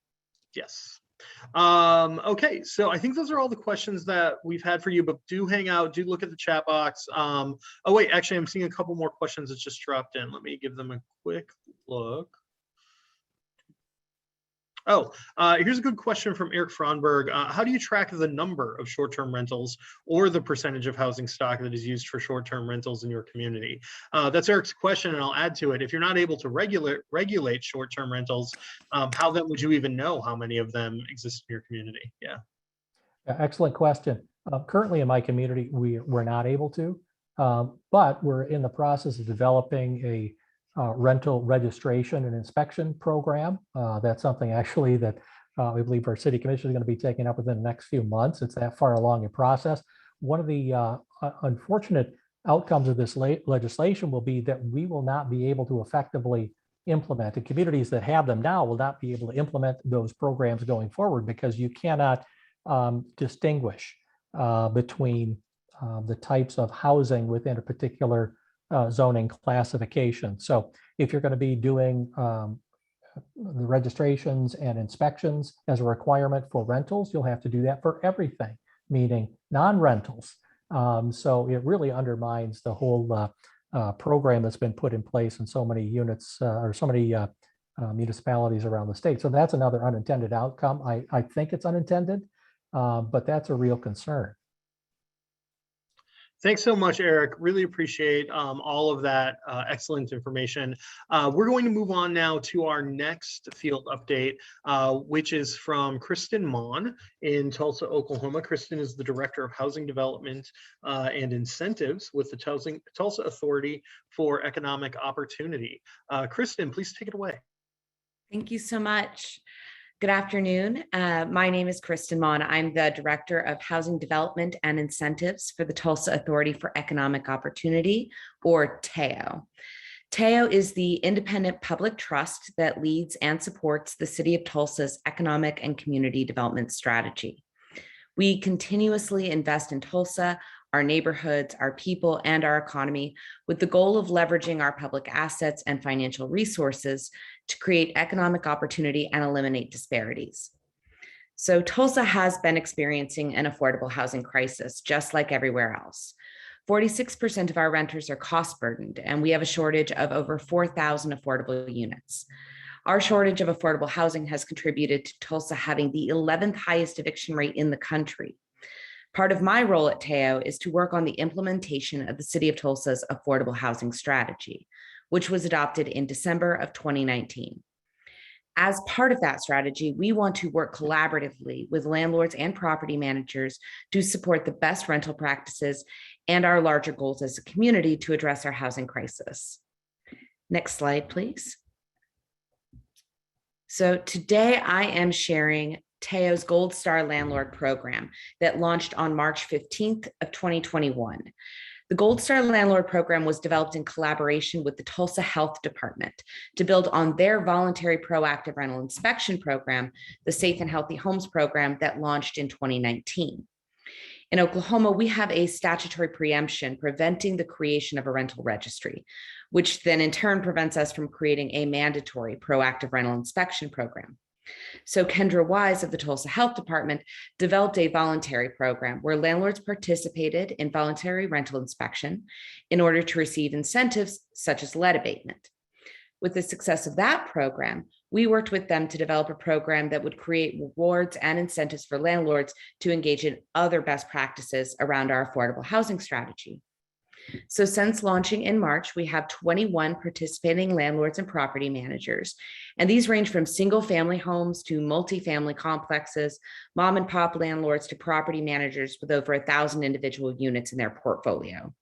Yes. Okay, so I think those are all the questions that we've had for you, but do hang out, do look at the chat box. Oh wait, actually I'm seeing a couple more questions that just dropped in. Let me give them a quick look. Oh, here's a good question from Eric Fronberg. How do you track the number of short-term rentals or the percentage of housing stock that is used for short-term rentals in your community? That's Eric's question, and I'll add to it. If you're not able to regulate short-term rentals, how then would you even know how many of them exist in your community? Yeah. Excellent question. Currently in my community, we're not able to, but we're in the process of developing a rental registration and inspection program. That's something actually that we believe our city commission is going to be taking up within the next few months. It's that far along in process. One of the unfortunate outcomes of this legislation will be that we will not be able to effectively implement. The communities that have them now will not be able to implement those programs going forward, because you cannot distinguish between the types of housing within a particular zoning classification. So if you're going to be doing the registrations and inspections as a requirement for rentals, you'll have to do that for everything, meaning non-rentals. So it really undermines the whole program that's been put in place in so many units or so many municipalities around the state. So that's another unintended outcome. I think it's unintended, but that's a real concern. Thanks so much, Eric. Really appreciate all of that excellent information. We're going to move on now to our next field update, which is from Kristen Mon in Tulsa, Oklahoma. Kristen is the Director of Housing Development and Incentives with the Tulsa Authority for Economic Opportunity. Kristen, please take it away. Thank you so much. Good afternoon. My name is Kristen Mon. I'm the Director of Housing Development and Incentives for the Tulsa Authority for Economic Opportunity, or TAO. TAO is the independent public trust that leads and supports the City of Tulsa's economic and community development strategy. We continuously invest in Tulsa, our neighborhoods, our people, and our economy with the goal of leveraging our public assets and financial resources to create economic opportunity and eliminate disparities. So Tulsa has been experiencing an affordable housing crisis, just like everywhere else. 46% of our renters are cost burdened, and we have a shortage of over 4,000 affordable units. Our shortage of affordable housing has contributed to Tulsa having the 11th highest eviction rate in the country. Part of my role at TAO is to work on the implementation of the City of Tulsa's affordable housing strategy, which was adopted in December of 2019. As part of that strategy, we want to work collaboratively with landlords and property managers to support the best rental practices and our larger goals as a community to address our housing crisis. Next slide, please. So today I am sharing TAO's Gold Star Landlord Program that launched on March 15th of 2021. The Gold Star Landlord Program was developed in collaboration with the Tulsa Health Department to build on their voluntary proactive rental inspection program, the Safe and Healthy Homes Program that launched in 2019. In Oklahoma, we have a statutory preemption preventing the creation of a rental registry, which then in turn prevents us from creating a mandatory proactive rental inspection program. So Kendra Wise of the Tulsa Health Department developed a voluntary program where landlords participated in voluntary rental inspection in order to receive incentives such as lead abatement. With the success of that program, we worked with them to develop a program that would create rewards and incentives for landlords to engage in other best practices around our affordable housing strategy. So since launching in March, we have 21 participating landlords and property managers, and these range from single family homes to multifamily complexes, mom and pop landlords to property managers with over 1,000 individual units in their portfolio.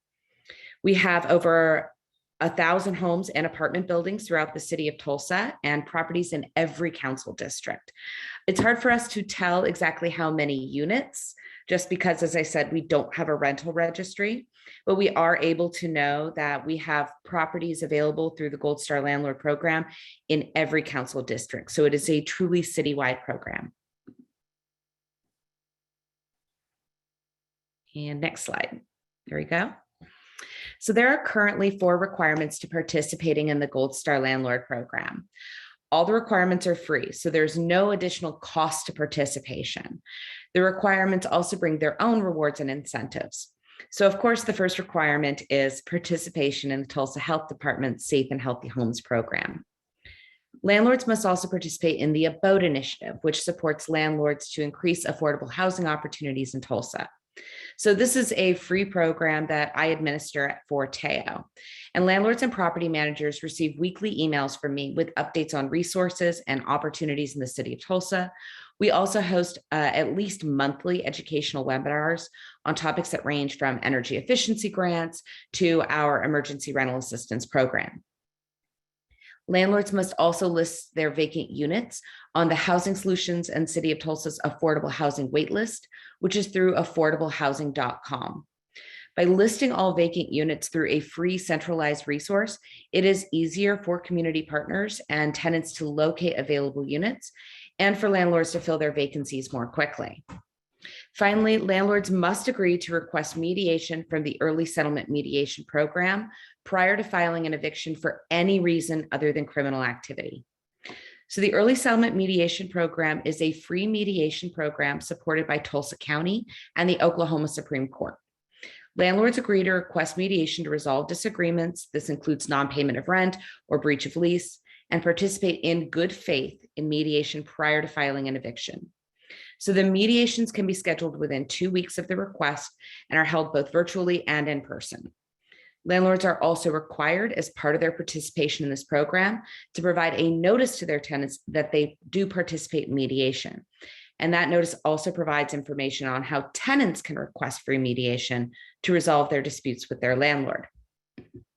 We have over 1,000 homes and apartment buildings throughout the city of Tulsa and properties in every council district. It's hard for us to tell exactly how many units, just because, as I said, we don't have a rental registry, but we are able to know that we have properties available through the Gold Star Landlord Program in every council district. So it is a truly citywide program. And next slide. There we go. So there are currently 4 requirements to participating in the Gold Star Landlord Program. All the requirements are free, so there's no additional cost to participation. The requirements also bring their own rewards and incentives. So of course, the first requirement is participation in the Tulsa Health Department's Safe and Healthy Homes Program. Landlords must also participate in the Abode Initiative, which supports landlords to increase affordable housing opportunities in Tulsa. So this is a free program that I administer for TAO, and landlords and property managers receive weekly emails from me with updates on resources and opportunities in the city of Tulsa. We also host at least monthly educational webinars on topics that range from energy efficiency grants to our emergency rental assistance program. Landlords must also list their vacant units on the Housing Solutions and City of Tulsa's affordable housing waitlist, which is through affordablehousing.com. By listing all vacant units through a free centralized resource, it is easier for community partners and tenants to locate available units and for landlords to fill their vacancies more quickly. Finally, landlords must agree to request mediation from the Early Settlement Mediation Program prior to filing an eviction for any reason other than criminal activity. So the Early Settlement Mediation Program is a free mediation program supported by Tulsa County and the Oklahoma Supreme Court. Landlords agree to request mediation to resolve disagreements. This includes non-payment of rent or breach of lease, and participate in good faith in mediation prior to filing an eviction. So the mediations can be scheduled within 2 weeks of the request and are held both virtually and in person. Landlords are also required, as part of their participation in this program, to provide a notice to their tenants that they do participate in mediation. And that notice also provides information on how tenants can request free mediation to resolve their disputes with their landlord.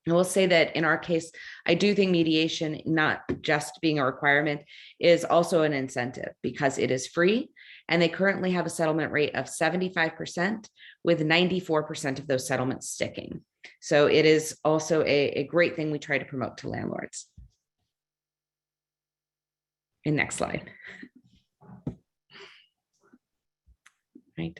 I will say that in our case, I do think mediation, not just being a requirement, is also an incentive because it is free. And they currently have a settlement rate of 75%, with 94% of those settlements sticking. So it is also a great thing we try to promote to landlords. And next slide. Right.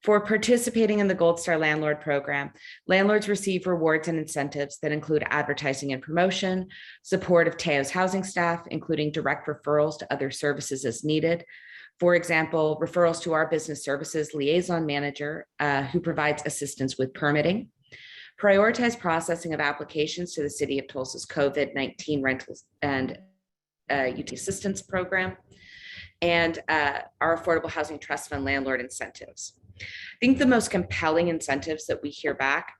For participating in the Gold Star Landlord Program, landlords receive rewards and incentives that include advertising and promotion, support of HoUSed housing staff, including direct referrals to other services as needed. For example, referrals to our business services liaison manager, who provides assistance with permitting, prioritize processing of applications to the City of Tulsa's COVID-19 rentals and UT assistance program, and our Affordable Housing Trust Fund landlord incentives. I think the most compelling incentives that we hear back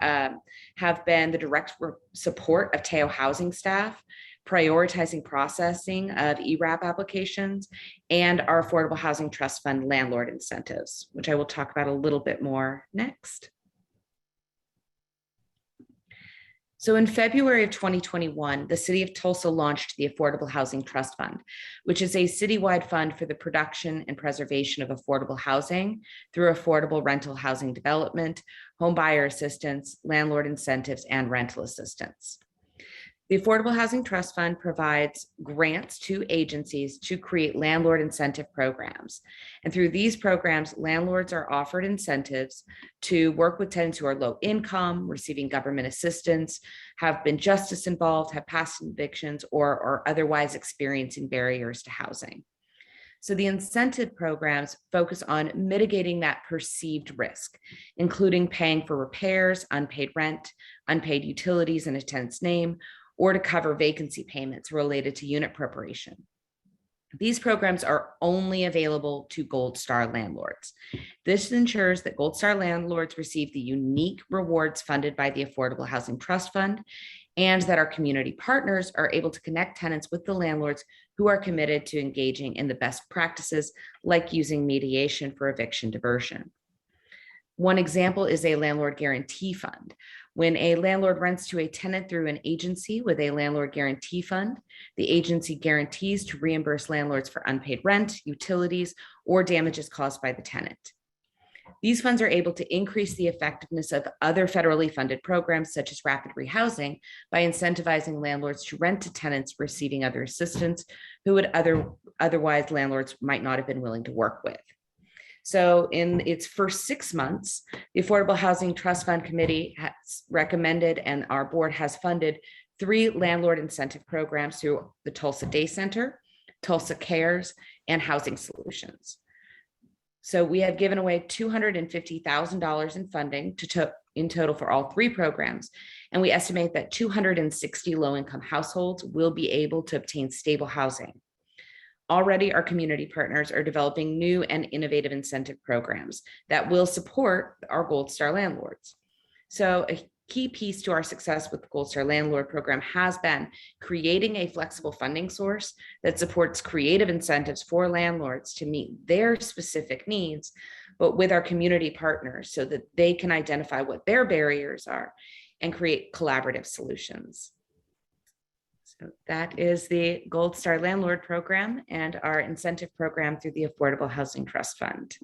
have been the direct support of HoUSed housing staff, prioritizing processing of ERAP applications, and our Affordable Housing Trust Fund landlord incentives, which I will talk about a little bit more next. So in February of 2021, the City of Tulsa launched the Affordable Housing Trust Fund, which is a citywide fund for the production and preservation of affordable housing through affordable rental housing development, home buyer assistance, landlord incentives, and rental assistance. The Affordable Housing Trust Fund provides grants to agencies to create landlord incentive programs. And through these programs, landlords are offered incentives to work with tenants who are low income, receiving government assistance, have been justice involved, have past evictions, or are otherwise experiencing barriers to housing. So the incentive programs focus on mitigating that perceived risk, including paying for repairs, unpaid rent, unpaid utilities in a tenant's name, or to cover vacancy payments related to unit preparation. These programs are only available to Gold Star landlords. This ensures that Gold Star landlords receive the unique rewards funded by the Affordable Housing Trust Fund, and that our community partners are able to connect tenants with the landlords who are committed to engaging in the best practices, like using mediation for eviction diversion. One example is a landlord guarantee fund. When a landlord rents to a tenant through an agency with a landlord guarantee fund, the agency guarantees to reimburse landlords for unpaid rent, utilities, or damages caused by the tenant. These funds are able to increase the effectiveness of other federally funded programs, such as rapid rehousing, by incentivizing landlords to rent to tenants receiving other assistance who would otherwise landlords might not have been willing to work with. So in its first 6 months, the Affordable Housing Trust Fund Committee has recommended, and our board has funded, 3 landlord incentive programs through the Tulsa Day Center, Tulsa Cares, and Housing Solutions. So we have given away $250,000 in funding in total for all 3 programs. And we estimate that 260 low-income households will be able to obtain stable housing. Already, our community partners are developing new and innovative incentive programs that will support our Gold Star landlords. So a key piece to our success with the Gold Star Landlord Program has been creating a flexible funding source that supports creative incentives for landlords to meet their specific needs, but with our community partners so that they can identify what their barriers are and create collaborative solutions. So that is the Gold Star Landlord Program and our incentive program through the Affordable Housing Trust Fund.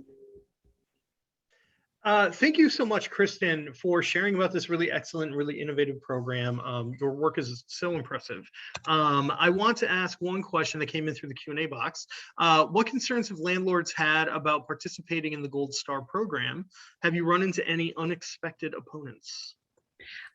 Thank you so much, Kristen, for sharing about this really excellent, really innovative program. Your work is so impressive. I want to ask one question that came in through the Q&A box. What concerns have landlords had about participating in the Gold Star program? Have you run into any unexpected opponents?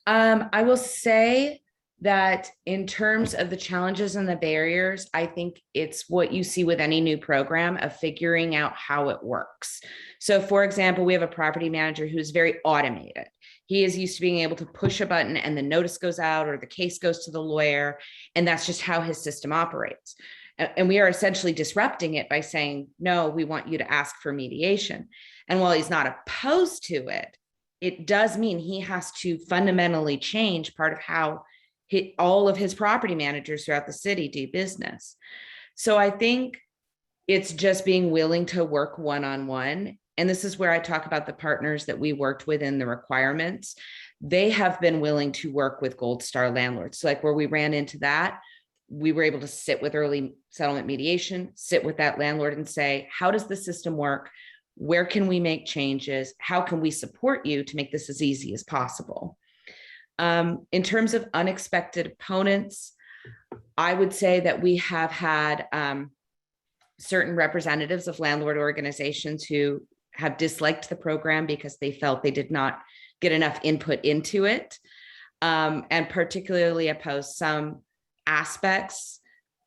I will say that in terms of the challenges and the barriers, I think it's what you see with any new program of figuring out how it works. So for example, we have a property manager who's very automated. He is used to being able to push a button and the notice goes out or the case goes to the lawyer, and that's just how his system operates. And we are essentially disrupting it by saying, no, we want you to ask for mediation. And while he's not opposed to it, it does mean he has to fundamentally change part of how all of his property managers throughout the city do business. So I think it's just being willing to work one-on-one. And this is where I talk about the partners that we worked with in the requirements. They have been willing to work with Gold Star landlords. So like where we ran into that, we were able to sit with early settlement mediation, sit with that landlord and say, how does the system work? Where can we make changes? How can we support you to make this as easy as possible? In terms of unexpected opponents, I would say that we have had certain representatives of landlord organizations who have disliked the program because they felt they did not get enough input into it, and particularly opposed some aspects,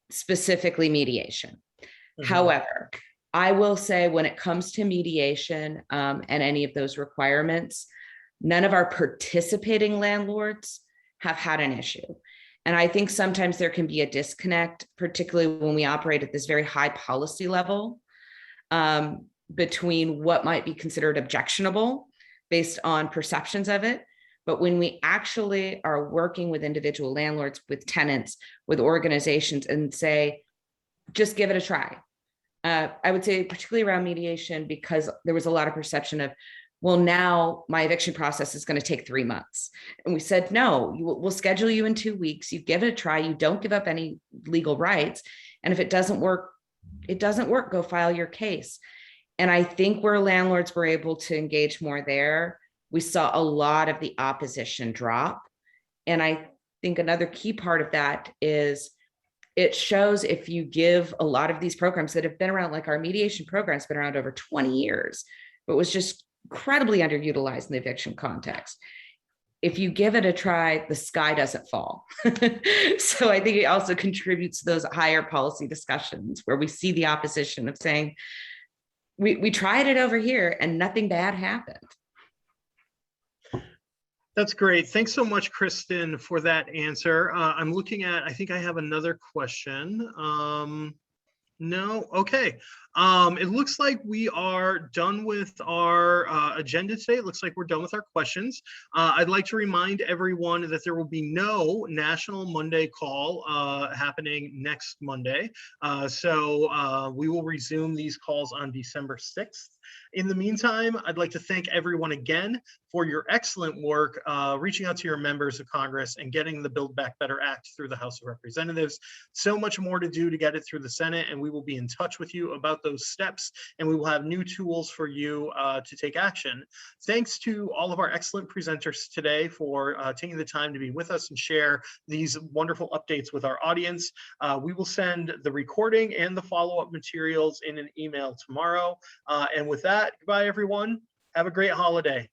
specifically mediation. However, I will say when it comes to mediation and any of those requirements, none of our participating landlords have had an issue. And I think sometimes there can be a disconnect, particularly when we operate at this very high policy level, between what might be considered objectionable based on perceptions of it. But when we actually are working with individual landlords, with tenants, with organizations, and say, just give it a try. I would say particularly around mediation, because there was a lot of perception of, well, now my eviction process is going to take 3 months. And we said, no, we'll schedule you in 2 weeks. You give it a try. You don't give up any legal rights. And if it doesn't work, it doesn't work. Go file your case. And I think where landlords were able to engage more there, we saw a lot of the opposition drop. And I think another key part of that is it shows if you give a lot of these programs that have been around, like our mediation program's been around over 20 years, but was just incredibly underutilized in the eviction context. If you give it a try, the sky doesn't fall. So I think it also contributes to those higher policy discussions where we see the opposition of saying, we tried it over here and nothing bad happened. That's great. Thanks so much, Kristen, for that answer. I'm looking at, I think I have another question. No, okay. It looks like we are done with our agenda today. It looks like we're done with our questions. I'd like to remind everyone that there will be no National Monday call happening next Monday. So we will resume these calls on December 6th. In the meantime, I'd like to thank everyone again for your excellent work reaching out to your members of Congress and getting the Build Back Better Act through the House of Representatives. So much more to do to get it through the Senate, and we will be in touch with you about those steps, and we will have new tools for you to take action. Thanks to all of our excellent presenters today for taking the time to be with us and share these wonderful updates with our audience. We will send the recording and the follow-up materials in an email tomorrow. And with that, goodbye, everyone. Have a great holiday.